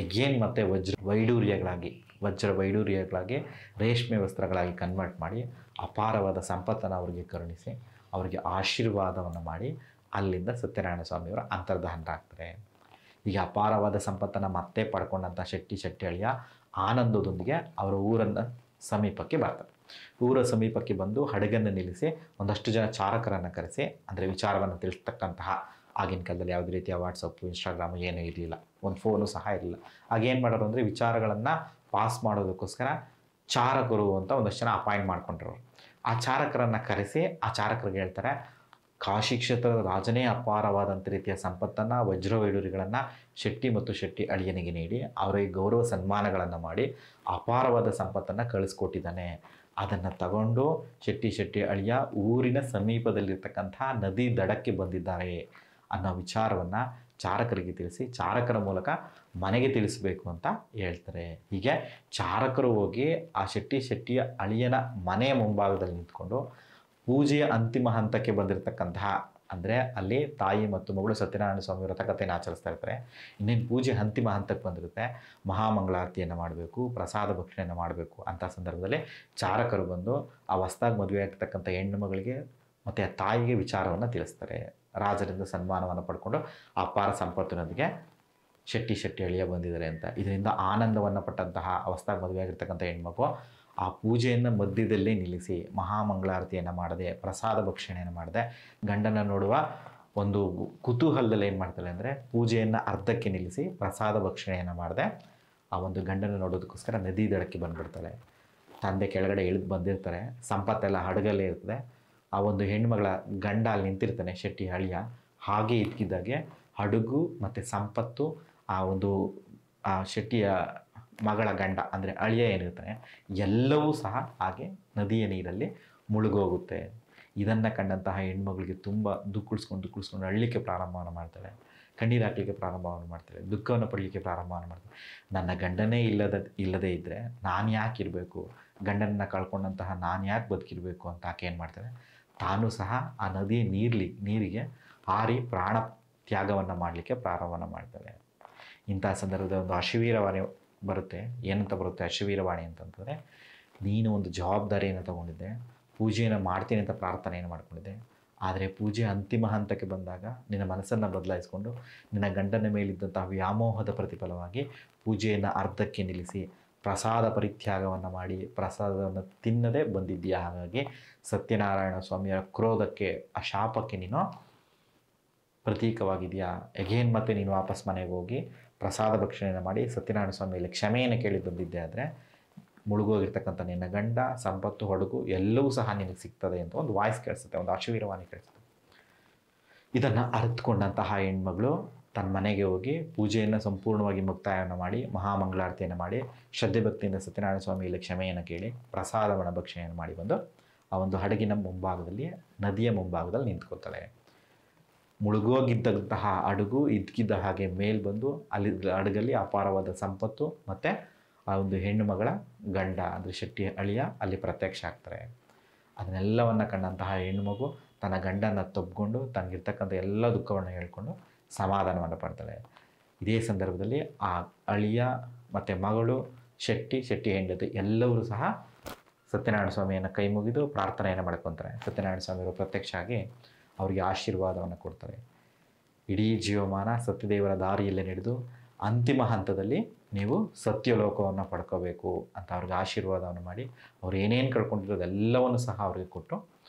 ಎಗೇನ್ ಮತ್ತು ವಜ್ರ ವೈಡೂರ್ಯಗಳಾಗಿ ರೇಷ್ಮೆ ವಸ್ತ್ರಗಳಾಗಿ ಕನ್ವರ್ಟ್ ಮಾಡಿ ಅಪಾರವಾದ ಸಂಪತ್ತನ್ನು ಅವರಿಗೆ ಕರುಣಿಸಿ ಅವರಿಗೆ ಆಶೀರ್ವಾದವನ್ನು ಮಾಡಿ ಅಲ್ಲಿಂದ ಸತ್ಯನಾರಾಯಣ ಸ್ವಾಮಿಯವರು ಅಂತರ್ಧಾನರಾಗ್ತಾರೆ. ಈಗ ಅಪಾರವಾದ ಸಂಪತ್ತನ್ನು ಮತ್ತೆ ಪಡ್ಕೊಂಡಂಥ ಶೆಟ್ಟಿ ಅಳಿಯ ಆನಂದದೊಂದಿಗೆ ಅವರ ಊರನ್ನು ಸಮೀಪಕ್ಕೆ ಬರ್ತಾರೆ. ಊರ ಸಮೀಪಕ್ಕೆ ಬಂದು ಹಡಗನ್ನು ನಿಲ್ಲಿಸಿ ಒಂದಷ್ಟು ಜನ ಚಾರಕರನ್ನು ಕರೆಸಿ, ಅಂದರೆ ವಿಚಾರವನ್ನು ತಿಳಿಸ್ತಕ್ಕಂತಹ, ಆಗಿನ ಕಾಲದಲ್ಲಿ ಯಾವುದೇ ರೀತಿಯ ವಾಟ್ಸಪ್ಪು, ಇನ್ಸ್ಟಾಗ್ರಾಮು ಏನೂ ಇರಲಿಲ್ಲ, ಒಂದು ಫೋನು ಸಹ ಇರಲಿಲ್ಲ. ಆಗೇನು ಮಾಡೋರು ಅಂದರೆ ವಿಚಾರಗಳನ್ನು ಪಾಸ್ ಮಾಡೋದಕ್ಕೋಸ್ಕರ ಚಾರಕರು ಅಂತ ಒಂದಷ್ಟು ಜನ ಅಪಾಯಿಂಟ್ ಮಾಡ್ಕೊಂಡಿರೋರು. ಆ ಚಾರಕರನ್ನು ಕರೆಸಿ ಆ ಚಾರಕರಿಗೆ ಹೇಳ್ತಾರೆ, ಕಾಶಿ ಕ್ಷೇತ್ರದ ರಾಜನೇ ಅಪಾರವಾದಂಥ ರೀತಿಯ ಸಂಪತ್ತನ್ನು, ವಜ್ರ ವೈಡೂರ್ಯಗಳನ್ನು ಶೆಟ್ಟಿ ಮತ್ತು ಶೆಟ್ಟಿ ಅಳಿಯನಿಗೆ ನೀಡಿ ಅವರಿಗೆ ಗೌರವ ಸನ್ಮಾನಗಳನ್ನು ಮಾಡಿ ಅಪಾರವಾದ ಸಂಪತ್ತನ್ನು ಕಳಿಸ್ಕೊಟ್ಟಿದ್ದಾನೆ. ಅದನ್ನು ತಗೊಂಡು ಶೆಟ್ಟಿ ಅಳಿಯ ಊರಿನ ಸಮೀಪದಲ್ಲಿರ್ತಕ್ಕಂಥ ನದಿ ದಡಕ್ಕೆ ಬಂದಿದ್ದಾರೆ ಅನ್ನೋ ವಿಚಾರವನ್ನು ಚಾರಕರಿಗೆ ತಿಳಿಸಿ ಚಾರಕರ ಮೂಲಕ ಮನೆಗೆ ತಿಳಿಸಬೇಕು ಅಂತ ಹೇಳ್ತಾರೆ. ಹೀಗೆ ಚಾರಕರು ಹೋಗಿ ಆ ಶೆಟ್ಟಿಯ ಅಳಿಯನ ಮನೆಯ ಮುಂಭಾಗದಲ್ಲಿ ನಿಂತ್ಕೊಂಡು ಪೂಜೆಯ ಅಂತಿಮ ಹಂತಕ್ಕೆ ಬಂದಿರತಕ್ಕಂತಹ, ಅಂದರೆ ಅಲ್ಲಿ ತಾಯಿ ಮತ್ತು ಮಗಳು ಸತ್ಯನಾರಾಯಣ ಸ್ವಾಮಿ ವ್ರತ ಕಥೆಯನ್ನು ಆಚರಿಸ್ತಾ ಇರ್ತಾರೆ. ಇನ್ನೇನು ಪೂಜೆ ಅಂತಿಮ ಹಂತಕ್ಕೆ ಬಂದಿರುತ್ತೆ, ಮಹಾಮಂಗಳಾರತಿಯನ್ನು ಮಾಡಬೇಕು, ಪ್ರಸಾದ ಭಕ್ಷಣೆಯನ್ನು ಮಾಡಬೇಕು. ಅಂಥ ಸಂದರ್ಭದಲ್ಲಿ ಚಾರಕರು ಬಂದು ಆ ಹೊಸ್ದಾಗಿ ಮದುವೆ ಆಗ್ತಕ್ಕಂಥ ಹೆಣ್ಣು ಮಗಳಿಗೆ ಮತ್ತು ಆ ತಾಯಿಗೆ ವಿಚಾರವನ್ನು ತಿಳಿಸ್ತಾರೆ. ರಾಜರಿಂದ ಸನ್ಮಾನವನ್ನು ಪಡ್ಕೊಂಡು ಅಪಾರ ಸಂಪತ್ತಿನೊಂದಿಗೆ ಶೆಟ್ಟಿ ಅಳಿಯ ಬಂದಿದ್ದಾರೆ ಅಂತ. ಇದರಿಂದ ಆನಂದವನ್ನು ಪಟ್ಟಂತಹ ಹೊಸ್ದಾಗಿ ಮದುವೆ ಆಗಿರ್ತಕ್ಕಂಥ ಹೆಣ್ಮಗು ಆ ಪೂಜೆಯನ್ನು ಮಧ್ಯದಲ್ಲೇ ನಿಲ್ಲಿಸಿ ಮಹಾಮಂಗಳಾರತಿಯನ್ನು ಮಾಡದೆ, ಪ್ರಸಾದ ಭಕ್ಷಣೆಯನ್ನು ಮಾಡದೆ, ಗಂಡನ ನೋಡುವ ಒಂದು ಕುತೂಹಲದಲ್ಲಿ ಏನು ಮಾಡ್ತಾಳೆ ಅಂದರೆ ಪೂಜೆಯನ್ನು ಅರ್ಧಕ್ಕೆ ನಿಲ್ಲಿಸಿ ಪ್ರಸಾದ ಭಕ್ಷಣೆಯನ್ನು ಮಾಡದೆ ಆ ಒಂದು ಗಂಡನ ನೋಡೋದಕ್ಕೋಸ್ಕರ ನದಿ ದಡಕ್ಕೆ ಬಂದುಬಿಡ್ತಾಳೆ. ತಂದೆ ಕೆಳಗಡೆ ಇಳಿದು ಬಂದಿರ್ತಾರೆ, ಸಂಪತ್ತೆಲ್ಲ ಹಡಗಲ್ಲೇ ಇರ್ತದೆ. ಆ ಒಂದು ಹೆಣ್ಮಗಳ ಗಂಡ ಅಲ್ಲಿ ನಿಂತಿರ್ತಾನೆ, ಶೆಟ್ಟಿ ಅಳಿಯ. ಹಾಗೆ ಇದ್ಕಿದ್ದಾಗೆ ಹಡಗು ಮತ್ತು ಸಂಪತ್ತು ಆ ಒಂದು ಆ ಶೆಟ್ಟಿಯ ಮಗಳ ಗಂಡ ಅಂದರೆ ಅಳಿಯ ಏನಿರ್ತಾನೆ ಎಲ್ಲವೂ ಸಹ ಹಾಗೆ ನದಿಯ ನೀರಲ್ಲಿ ಮುಳುಗೋಗುತ್ತೆ. ಇದನ್ನು ಕಂಡಂತಹ ಹೆಣ್ಮಗಳಿಗೆ ತುಂಬ ದುಃಖಿಸ್ಕೊಂಡು ಅಳ್ಳಿಕ್ಕೆ ಪ್ರಾರಂಭವನ್ನು ಮಾಡ್ತಾಳೆ, ಕಣ್ಣೀರು ಹಾಕಲಿಕ್ಕೆ ಪ್ರಾರಂಭವನ್ನು ಮಾಡ್ತಾಳೆ, ದುಃಖವನ್ನು ಪಡಲಿಕ್ಕೆ ಪ್ರಾರಂಭವನ್ನು ಮಾಡ್ತಾಳೆ. ನನ್ನ ಗಂಡನೇ ಇಲ್ಲದೇ ಇದ್ದರೆ ನಾನು ಯಾಕೆ ಇರಬೇಕು, ಗಂಡನನ್ನು ಕಳ್ಕೊಂಡಂತಹ ನಾನು ಯಾಕೆ ಬದುಕಿರಬೇಕು ಅಂತ ಆಕೆ ಏನು ಮಾಡ್ತಾಳೆ, ತಾನೂ ಸಹ ಆ ನದಿಯ ನೀರಿಗೆ ಹಾರಿ ಪ್ರಾಣ ತ್ಯಾಗವನ್ನು ಮಾಡಲಿಕ್ಕೆ ಪ್ರಾರಂಭವನ್ನು ಮಾಡ್ತಾಳೆ. ಇಂಥ ಸಂದರ್ಭದಲ್ಲಿ ಒಂದು ಅಶವೀರವಾಣಿ ಬರುತ್ತೆ. ಏನಂತ ಬರುತ್ತೆ ಅಶವೀರವಾಣಿ ಅಂತಂತಂದರೆ, ನೀನು ಒಂದು ಜವಾಬ್ದಾರಿಯನ್ನು ತಗೊಂಡಿದ್ದೆ, ಪೂಜೆಯನ್ನು ಮಾಡ್ತೀನಿ ಅಂತ ಪ್ರಾರ್ಥನೆಯನ್ನು ಮಾಡ್ಕೊಂಡಿದ್ದೆ. ಆದರೆ ಪೂಜೆ ಅಂತಿಮ ಹಂತಕ್ಕೆ ಬಂದಾಗ ನಿನ್ನ ಮನಸ್ಸನ್ನು ಬದಲಾಯಿಸಿಕೊಂಡು ನಿನ್ನ ಗಂಡನ ಮೇಲಿದ್ದಂತಹ ವ್ಯಾಮೋಹದ ಪ್ರತಿಫಲವಾಗಿ ಪೂಜೆಯನ್ನು ಅರ್ಧಕ್ಕೆ ನಿಲ್ಲಿಸಿ ಪ್ರಸಾದ ಪರಿತ್ಯಾಗವನ್ನು ಮಾಡಿ ಪ್ರಸಾದವನ್ನು ತಿನ್ನದೇ ಬಂದಿದ್ದೀಯಾ. ಹಾಗಾಗಿ ಸತ್ಯನಾರಾಯಣ ಸ್ವಾಮಿಯ ಕ್ರೋಧಕ್ಕೆ, ಆ ಶಾಪಕ್ಕೆ ನೀನು ಪ್ರತೀಕವಾಗಿದೆಯಾ. ಎಗೇನ್ ಮತ್ತೆ ನೀನು ವಾಪಸ್ ಮನೆಗೆ ಹೋಗಿ ಪ್ರಸಾದ ಭಕ್ಷಣೆಯನ್ನು ಮಾಡಿ ಸತ್ಯನಾರಾಯಣ ಸ್ವಾಮಿಯಲ್ಲಿ ಕ್ಷಮೆಯನ್ನು ಕೇಳಿ ಬಂದಿದ್ದೆ ಆದರೆ ಮುಳುಗೋಗಿರ್ತಕ್ಕಂಥ ನಿನ್ನ ಗಂಡ, ಸಂಪತ್ತು, ಹಡಗು ಎಲ್ಲವೂ ಸಹ ನಿನಗೆ ಸಿಗ್ತದೆ ಅಂತ ಒಂದು ವಾಯ್ಸ್ ಕೇಳಿಸುತ್ತೆ, ಒಂದು ಅಶವೀರವಾಣಿ ಕೇಳಿಸುತ್ತೆ. ಇದನ್ನು ಅರ್ಥಕೊಂಡಂತಹ ಹೆಣ್ಮಗಳು ತನ್ನ ಮನೆಗೆ ಹೋಗಿ ಪೂಜೆಯನ್ನು ಸಂಪೂರ್ಣವಾಗಿ ಮುಕ್ತಾಯವನ್ನು ಮಾಡಿ ಮಹಾಮಂಗಳಾರತಿಯನ್ನು ಮಾಡಿ ಶ್ರದ್ಧೆ ಭಕ್ತಿಯಿಂದ ಸತ್ಯನಾರಾಯಣ ಸ್ವಾಮಿಯಲ್ಲಿ ಕ್ಷಮೆಯನ್ನು ಕೇಳಿ ಪ್ರಸಾದವನ್ನು ಭಕ್ಷಣೆಯನ್ನು ಮಾಡಿ ಬಂದು ಆ ಒಂದು ಹಡಗಿನ ಮುಂಭಾಗದಲ್ಲಿ, ನದಿಯ ಮುಂಭಾಗದಲ್ಲಿ ನಿಂತ್ಕೊತಾಳೆ. ಮುಳುಗೋಗಿದ್ದಂತಹ ಹಡಗು ಇದ್ಕಿದ್ದ ಹಾಗೆ ಮೇಲೆ ಬಂದು ಅಲ್ಲಿ ಹಡಗಲ್ಲಿ ಅಪಾರವಾದ ಸಂಪತ್ತು ಮತ್ತು ಆ ಒಂದು ಹೆಣ್ಣು ಮಗಳ ಗಂಡ ಅಂದರೆ ಶೆಟ್ಟಿ ಅಳಿಯ ಅಲ್ಲಿ ಪ್ರತ್ಯಕ್ಷ ಆಗ್ತಾರೆ. ಅದನ್ನೆಲ್ಲವನ್ನು ಕಂಡಂತಹ ಹೆಣ್ಣುಮಗು ತನ್ನ ಗಂಡನ ತಬ್ಕೊಂಡು ತನಗಿರ್ತಕ್ಕಂಥ ಎಲ್ಲ ದುಃಖವನ್ನು ಹೇಳ್ಕೊಂಡು ಸಮಾಧಾನವನ್ನು ಪಡ್ತಾಳೆ. ಇದೇ ಸಂದರ್ಭದಲ್ಲಿ ಆ ಅಳಿಯ ಮತ್ತು ಮಗಳು ಶೆಟ್ಟಿ ಹೆಂಡತಿ ಎಲ್ಲರೂ ಸಹ ಸತ್ಯನಾರಾಯಣ ಸ್ವಾಮಿಯನ್ನು ಕೈ ಮುಗಿದು ಪ್ರಾರ್ಥನೆಯನ್ನು ಮಾಡ್ಕೊತಾರೆ. ಸತ್ಯನಾರಾಯಣ ಸ್ವಾಮಿಯವರು ಪ್ರತ್ಯಕ್ಷ ಆಗಿ ಅವರಿಗೆ ಆಶೀರ್ವಾದವನ್ನು ಕೊಡ್ತಾರೆ. ಇಡೀ ಜೀವಮಾನ ಸತ್ಯದೇವರ ದಾರಿಯಲ್ಲೇ ನಡೆದು ಅಂತಿಮ ಹಂತದಲ್ಲಿ ನೀವು ಸತ್ಯಲೋಕವನ್ನು ಪಡ್ಕೋಬೇಕು ಅಂತ ಅವ್ರಿಗೆ ಆಶೀರ್ವಾದವನ್ನು ಮಾಡಿ ಅವ್ರು ಏನೇನು ಕಳ್ಕೊಂಡಿರೋದೆಲ್ಲವನ್ನು ಸಹ ಅವರಿಗೆ ಕೊಟ್ಟು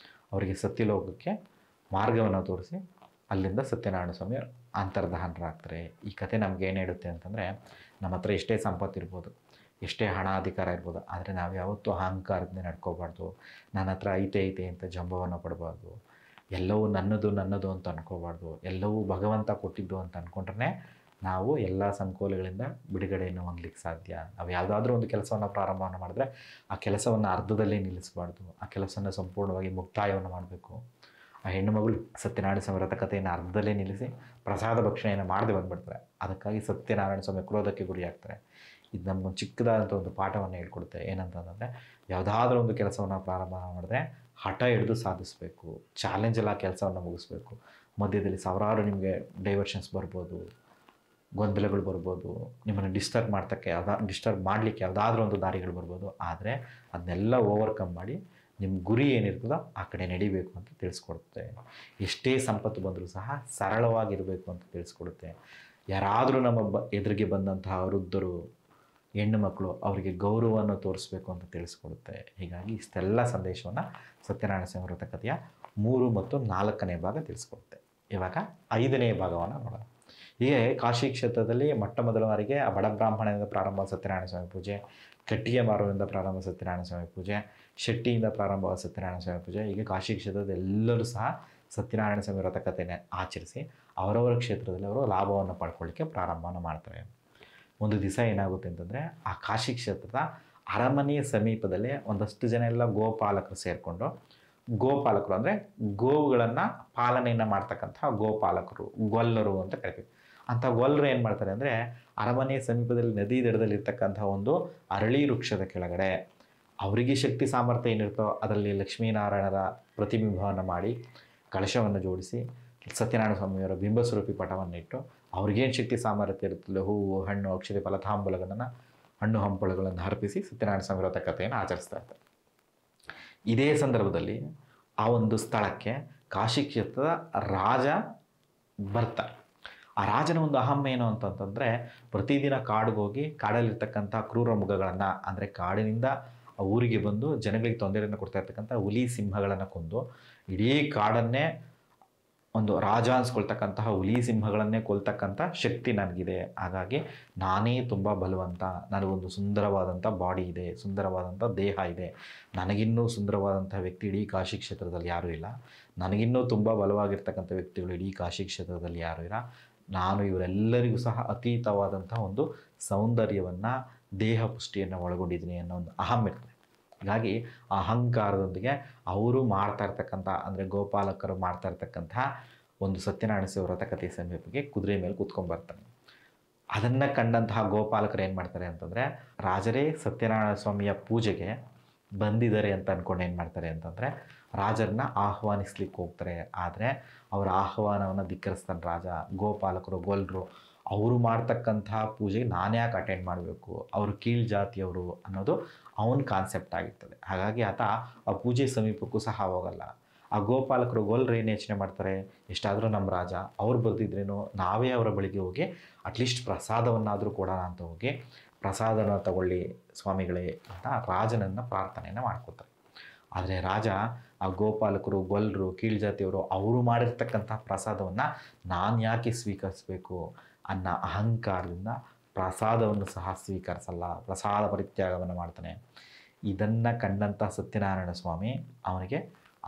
ಅವರಿಗೆ ಸತ್ಯಲೋಕಕ್ಕೆ ಮಾರ್ಗವನ್ನು ತೋರಿಸಿ ಅಲ್ಲಿಂದ ಸತ್ಯನಾರಾಯಣ ಸ್ವಾಮಿ ಅಂತರ್ಧಾನರಾಗ್ತಾರೆ. ಈ ಕಥೆ ನಮ್ಗೆ ಏನು ಹೇಳುತ್ತೆ ಅಂತಂದರೆ, ನಮ್ಮ ಹತ್ರ ಎಷ್ಟೇ ಸಂಪತ್ತಿರ್ಬೋದು, ಎಷ್ಟೇ ಹಣ ಅಧಿಕಾರ ಇರ್ಬೋದು, ಆದರೆ ನಾವು ಯಾವತ್ತೂ ಅಹಂಕಾರದಿಂದ ನಡ್ಕೋಬಾರ್ದು. ನನ್ನ ಹತ್ರ ಐತೆ ಅಂತ ಜಂಬವನ್ನು ಪಡಬಾರ್ದು. ಎಲ್ಲವೂ ನನ್ನದು ಅಂತ ಅಂದ್ಕೋಬಾರ್ದು. ಎಲ್ಲವೂ ಭಗವಂತ ಕೊಟ್ಟಿದ್ದು ಅಂತ ಅಂದ್ಕೊಂಡ್ರೆ ನಾವು ಎಲ್ಲ ಸಂಕೋಲೆಗಳಿಂದ ಬಿಡುಗಡೆಯನ್ನು ಹೊಂದಲಿಕ್ಕೆ ಸಾಧ್ಯ. ನಾವು ಯಾವುದಾದ್ರೂ ಒಂದು ಕೆಲಸವನ್ನು ಪ್ರಾರಂಭವನ್ನು ಮಾಡಿದ್ರೆ ಆ ಕೆಲಸವನ್ನು ಅರ್ಧದಲ್ಲೇ ನಿಲ್ಲಿಸಬಾರ್ದು. ಆ ಕೆಲಸವನ್ನು ಸಂಪೂರ್ಣವಾಗಿ ಮುಕ್ತಾಯವನ್ನು ಮಾಡಬೇಕು. ಆ ಹೆಣ್ಣು ಮಗಳು ಸತ್ಯನಾರಾಯಣ ಸ್ವಾಮಿ ವ್ರತ ಕಥೆಯನ್ನು ಅರ್ಧದಲ್ಲೇ ನಿಲ್ಲಿಸಿ ಪ್ರಸಾದ ಭಕ್ಷಣೆಯನ್ನು ಮಾಡದೆ ಬಂದುಬಿಡ್ತಾರೆ. ಅದಕ್ಕಾಗಿ ಸತ್ಯನಾರಾಯಣ ಸ್ವಾಮಿ ಕ್ರೋಧಕ್ಕೆ ಗುರಿಯಾಗ್ತಾರೆ. ಇದು ನಮಗೊಂದು ಚಿಕ್ಕದಾದಂಥ ಒಂದು ಪಾಠವನ್ನು ಹೇಳ್ಕೊಡುತ್ತೆ. ಏನಂತಂದರೆ, ಯಾವುದಾದ್ರೂ ಒಂದು ಕೆಲಸವನ್ನು ಪ್ರಾರಂಭ ಮಾಡಿದ್ರೆ ಹಠ ಹಿಡಿದು ಸಾಧಿಸಬೇಕು. ಚಾಲೆಂಜಲ್ಲಿ ಆ ಕೆಲಸವನ್ನು ಮುಗಿಸ್ಬೇಕು. ಮಧ್ಯದಲ್ಲಿ ಸಾವಿರಾರು ನಿಮಗೆ ಡೈವರ್ಷನ್ಸ್ ಬರ್ಬೋದು, ಗೊಂದಲಗಳು ಬರ್ಬೋದು, ನಿಮ್ಮನ್ನು ಡಿಸ್ಟರ್ಬ್ ಮಾಡಲಿಕ್ಕೆ ಯಾವುದಾದ್ರೂ ಒಂದು ದಾರಿಗಳು ಬರ್ಬೋದು. ಆದರೆ ಅದನ್ನೆಲ್ಲ ಓವರ್ಕಮ್ ಮಾಡಿ ನಿಮ್ಮ ಗುರಿ ಏನಿರ್ತದೋ ಆ ಕಡೆ ನಡಿಬೇಕು ಅಂತ ತಿಳಿಸ್ಕೊಡುತ್ತೆ. ಎಷ್ಟೇ ಸಂಪತ್ತು ಬಂದರೂ ಸಹ ಸರಳವಾಗಿರಬೇಕು ಅಂತ ತಿಳಿಸ್ಕೊಡುತ್ತೆ. ಯಾರಾದರೂ ನಮ್ಮ ಎದುರಿಗೆ ಬಂದಂತಹ ವೃದ್ಧರು, ಹೆಣ್ಣು ಮಕ್ಕಳು, ಅವರಿಗೆ ಗೌರವವನ್ನು ತೋರಿಸ್ಬೇಕು ಅಂತ ತಿಳಿಸ್ಕೊಡುತ್ತೆ. ಹೀಗಾಗಿ ಇಷ್ಟೆಲ್ಲ ಸಂದೇಶವನ್ನು ಸತ್ಯನಾರಾಯಣ ಸ್ವಾಮಿ ವ್ರತ ಕಥೆಯ 3 ಮತ್ತು 4ನೇ ಭಾಗ ತಿಳಿಸ್ಕೊಡುತ್ತೆ. ಇವಾಗ 5ನೇ ಭಾಗವನ್ನು ನೋಡೋಣ. ಹೀಗೆ ಕಾಶಿ ಕ್ಷೇತ್ರದಲ್ಲಿ ಮೊಟ್ಟ ಮೊದಲ ಬಾರಿಗೆ ಆ ಬಡ ಬ್ರಾಹ್ಮಣದಿಂದ ಪ್ರಾರಂಭ ಸತ್ಯನಾರಾಯಣ ಸ್ವಾಮಿ ಪೂಜೆ, ಕಟ್ಟಿಗೆ ಮಾರುವಿಂದ ಪ್ರಾರಂಭ ಸತ್ಯನಾರಾಯಣ ಸ್ವಾಮಿ ಪೂಜೆ, ಶೆಟ್ಟಿಯಿಂದ ಪ್ರಾರಂಭವಾದ ಸತ್ಯನಾರಾಯಣ ಸ್ವಾಮಿ ಪೂಜೆ, ಹೀಗೆ ಕಾಶಿ ಕ್ಷೇತ್ರದ ಎಲ್ಲರೂ ಸಹ ಸತ್ಯನಾರಾಯಣ ಸ್ವಾಮಿ ವ್ರತ ಕಥೆಯನ್ನು ಆಚರಿಸಿ ಅವರವರ ಕ್ಷೇತ್ರದಲ್ಲಿ ಅವರು ಲಾಭವನ್ನು ಪಡ್ಕೊಳ್ಳಿಕ್ಕೆ ಪ್ರಾರಂಭವನ್ನು ಮಾಡ್ತಾರೆ. ಒಂದು ದಿವಸ ಏನಾಗುತ್ತೆ ಅಂತಂದರೆ ಆ ಕಾಶಿ ಕ್ಷೇತ್ರದ ಅರಮನೆಯ ಸಮೀಪದಲ್ಲೇ ಒಂದಷ್ಟು ಜನ ಎಲ್ಲ ಗೋಪಾಲಕರು ಸೇರಿಕೊಂಡು, ಗೋಪಾಲಕರು ಅಂದರೆ ಗೋವುಗಳನ್ನು ಪಾಲನೆಯನ್ನು ಮಾಡ್ತಕ್ಕಂಥ ಗೋಪಾಲಕರು, ಗೊಲ್ಲರು ಅಂತ ಕರಿತೀವಿ. ಅಂಥ ಗೊಲ್ಲರು ಏನು ಮಾಡ್ತಾರೆ ಅಂದರೆ ಅರಮನೆಯ ಸಮೀಪದಲ್ಲಿ ನದಿ ದಡದಲ್ಲಿ ಇರ್ತಕ್ಕಂಥ ಒಂದು ಅರಳಿ ವೃಕ್ಷದ ಕೆಳಗಡೆ ಅವರಿಗೆ ಶಕ್ತಿ ಸಾಮರ್ಥ್ಯ ಏನಿರುತ್ತೋ ಅದರಲ್ಲಿ ಲಕ್ಷ್ಮೀನಾರಾಯಣರ ಪ್ರತಿಬಿಂಬವನ್ನು ಮಾಡಿ ಕಳಶವನ್ನು ಜೋಡಿಸಿ ಸತ್ಯನಾರಾಯಣ ಸ್ವಾಮಿಯವರ ಬಿಂಬಸ್ವರೂಪಿ ಪಟವನ್ನು ಇಟ್ಟು ಅವ್ರಿಗೇನು ಶಕ್ತಿ ಸಾಮರ್ಥ್ಯ ಇರುತ್ತಲ್ಲ, ಹೂವು, ಹಣ್ಣು, ಅಕ್ಷತೆ, ಫಲ, ತಾಂಬೂಲಗಳನ್ನು, ಹಣ್ಣು ಹಂಪಲುಗಳನ್ನು ಅರ್ಪಿಸಿ ಸತ್ಯನಾರಾಯಣ ಸ್ವಾಮಿ ವ್ರತ ಕಥೆಯನ್ನು ಆಚರಿಸ್ತಾ ಇರ್ತಾರೆ. ಇದೇ ಸಂದರ್ಭದಲ್ಲಿ ಆ ಒಂದು ಸ್ಥಳಕ್ಕೆ ಕಾಶಿ ಕ್ಷೇತ್ರದ ರಾಜ ಬರ್ತಾರೆ. ಆ ರಾಜನ ಒಂದು ಅಹಂ ಏನು ಅಂತಂತಂದರೆ ಪ್ರತಿದಿನ ಕಾಡಿಗೆ ಹೋಗಿ ಕಾಡಲ್ಲಿರ್ತಕ್ಕಂಥ ಕ್ರೂರ ಮೃಗಗಳನ್ನು, ಅಂದರೆ ಕಾಡಿನಿಂದ ಆ ಊರಿಗೆ ಬಂದು ಜನಗಳಿಗೆ ತೊಂದರೆಯನ್ನು ಕೊಡ್ತಾ ಇರ್ತಕ್ಕಂಥ ಹುಲಿ ಸಿಂಹಗಳನ್ನು ಕೊಂದು ಇಡೀ ಕಾಡನ್ನೇ ಒಂದು ರಾಜ ಅನ್ಸ್ಕೊಳ್ತಕ್ಕಂತಹ ಹುಲಿ ಸಿಂಹಗಳನ್ನೇ ಕೊಲ್ತಕ್ಕಂಥ ಶಕ್ತಿ ನನಗಿದೆ. ಹಾಗಾಗಿ ನಾನೇ ತುಂಬ ಬಲವಂತ, ನನಗೊಂದು ಸುಂದರವಾದಂಥ ಬಾಡಿ ಇದೆ, ಸುಂದರವಾದಂಥ ದೇಹ ಇದೆ, ನನಗಿನ್ನೂ ಸುಂದರವಾದಂಥ ವ್ಯಕ್ತಿ ಇಡೀ ಕಾಶಿ ಕ್ಷೇತ್ರದಲ್ಲಿ ಯಾರೂ ಇಲ್ಲ, ನನಗಿನ್ನೂ ತುಂಬ ಬಲವಾಗಿರ್ತಕ್ಕಂಥ ವ್ಯಕ್ತಿಗಳು ಇಡೀ ಕಾಶಿ ಕ್ಷೇತ್ರದಲ್ಲಿ ಯಾರೂ ಇಲ್ಲ, ನಾನು ಇವರೆಲ್ಲರಿಗೂ ಸಹ ಅತೀತವಾದಂಥ ಒಂದು ಸೌಂದರ್ಯವನ್ನು, ದೇಹ ಪುಷ್ಟಿಯನ್ನು ಒಳಗೊಂಡಿದ್ದೀನಿ ಅನ್ನೋ ಒಂದು ಅಹಂ ಇರ್ತದೆ. ಹೀಗಾಗಿ ಆ ಅಹಂಕಾರದೊಂದಿಗೆ ಅವರು ಮಾಡ್ತಾ ಇರ್ತಕ್ಕಂಥ, ಅಂದರೆ ಗೋಪಾಲಕರು ಮಾಡ್ತಾ ಇರ್ತಕ್ಕಂಥ ಒಂದು ಸತ್ಯನಾರಾಯಣ ಸ್ವಾಮಿ ವ್ರತಕಥೆ ಸಮೀಪಕ್ಕೆ ಕುದುರೆ ಮೇಲೆ ಕೂತ್ಕೊಂಡ್ಬರ್ತಾನೆ. ಅದನ್ನು ಕಂಡಂತಹ ಗೋಪಾಲಕರು ಏನು ಮಾಡ್ತಾರೆ ಅಂತಂದರೆ ರಾಜರೇ ಸತ್ಯನಾರಾಯಣ ಸ್ವಾಮಿಯ ಪೂಜೆಗೆ ಬಂದಿದ್ದಾರೆ ಅಂತ ಅಂದ್ಕೊಂಡು ಏನು ಮಾಡ್ತಾರೆ ಅಂತಂದರೆ ರಾಜರನ್ನ ಆಹ್ವಾನಿಸ್ಲಿಕ್ಕೆ ಹೋಗ್ತಾರೆ. ಆದರೆ ಅವರ ಆಹ್ವಾನವನ್ನು ಧಿಕ್ಕರಿಸ್ತಾನೆ ರಾಜ. ಗೋಪಾಲಕರು, ಗೊಲ್ಲರು ಅವರು ಮಾಡ್ತಕ್ಕಂತಹ ಪೂಜೆಗೆ ನಾನು ಯಾಕೆ ಅಟೆಂಡ್ ಮಾಡಬೇಕು, ಅವರು ಕೀಳು ಜಾತಿಯವರು ಅನ್ನೋದು ಅವನ ಕಾನ್ಸೆಪ್ಟ್ ಆಗಿರ್ತದೆ. ಹಾಗಾಗಿ ಆತ ಆ ಪೂಜೆ ಸಮೀಪಕ್ಕೂ ಸಹ ಹೋಗಲ್ಲ. ಆ ಗೋಪಾಲಕರು, ಗೊಲ್ಲರು ಏನು ಯೋಚನೆ ಮಾಡ್ತಾರೆ, ಎಷ್ಟಾದರೂ ನಮ್ಮ ರಾಜ, ಅವ್ರು ಬರ್ತಿದ್ರೇನು ನಾವೇ ಅವರ ಬಳಿಗೆ ಹೋಗಿ ಅಟ್ಲೀಸ್ಟ್ ಪ್ರಸಾದವನ್ನಾದರೂ ಕೊಡೋಣ ಅಂತ ಹೋಗಿ ಪ್ರಸಾದನ ತಗೊಳ್ಳಿ ಸ್ವಾಮಿಗಳೇ ಅಂತ ರಾಜನನ್ನು ಪ್ರಾರ್ಥನೆಯನ್ನು ಮಾಡ್ಕೋತಾರೆ. ಆದರೆ ರಾಜ ಆ ಗೋಪಾಲಕರು, ಗೊಲ್ಲರು, ಕೀಳು ಜಾತಿಯವರು ಅವರು ಮಾಡಿರ್ತಕ್ಕಂಥ ಪ್ರಸಾದವನ್ನು ನಾನು ಯಾಕೆ ಸ್ವೀಕರಿಸಬೇಕು ಅನ್ನೋ ಅಹಂಕಾರದಿಂದ ಪ್ರಸಾದವನ್ನು ಸಹ ಸ್ವೀಕರಿಸಲ್ಲ, ಪ್ರಸಾದ ಪರಿತ್ಯಾಗವನ್ನು ಮಾಡ್ತಾನೆ. ಇದನ್ನು ಕಂಡಂಥ ಸತ್ಯನಾರಾಯಣ ಸ್ವಾಮಿ ಅವನಿಗೆ,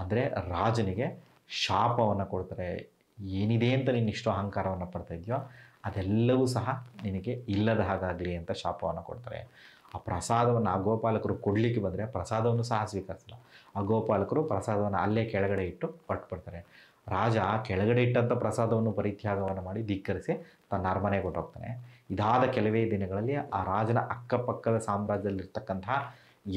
ಅಂದರೆ ರಾಜನಿಗೆ ಶಾಪವನ್ನು ಕೊಡ್ತಾರೆ. ಏನಿದೆ ಅಂತ ನೀನು ಇಷ್ಟು ಅಹಂಕಾರವನ್ನು ಪಡ್ತಾ ಇದೆಯೋ ಅದೆಲ್ಲವೂ ಸಹ ನಿನಗೆ ಇಲ್ಲದ ಹಾಗಾಗಲಿ ಅಂತ ಶಾಪವನ್ನು ಕೊಡ್ತಾರೆ. ಆ ಪ್ರಸಾದವನ್ನು ಆ ಗೋಪಾಲಕರು ಕೊಡಲಿಕ್ಕೆ ಬಂದರೆ ಪ್ರಸಾದವನ್ನು ಸಹ ಸ್ವೀಕರಿಸಲ್ಲ. ಆ ಗೋಪಾಲಕರು ಪ್ರಸಾದವನ್ನು ಅಲ್ಲೇ ಕೆಳಗಡೆ ಇಟ್ಟು ಪಟ್ಬಿಡ್ತಾರೆ. ರಾಜ ಕೆಳಗಡೆ ಇಟ್ಟಂಥ ಪ್ರಸಾದವನ್ನು ಪರಿತ್ಯಾಗವನ್ನು ಮಾಡಿ ಧಿಕ್ಕರಿಸಿ ತನ್ನ ಅರಮನೆಗೆ ಹೊರಟೋಗ್ತಾನೆ. ಇದಾದ ಕೆಲವೇ ದಿನಗಳಲ್ಲಿ ಆ ರಾಜನ ಅಕ್ಕಪಕ್ಕದ ಸಾಮ್ರಾಜ್ಯದಲ್ಲಿರ್ತಕ್ಕಂತಹ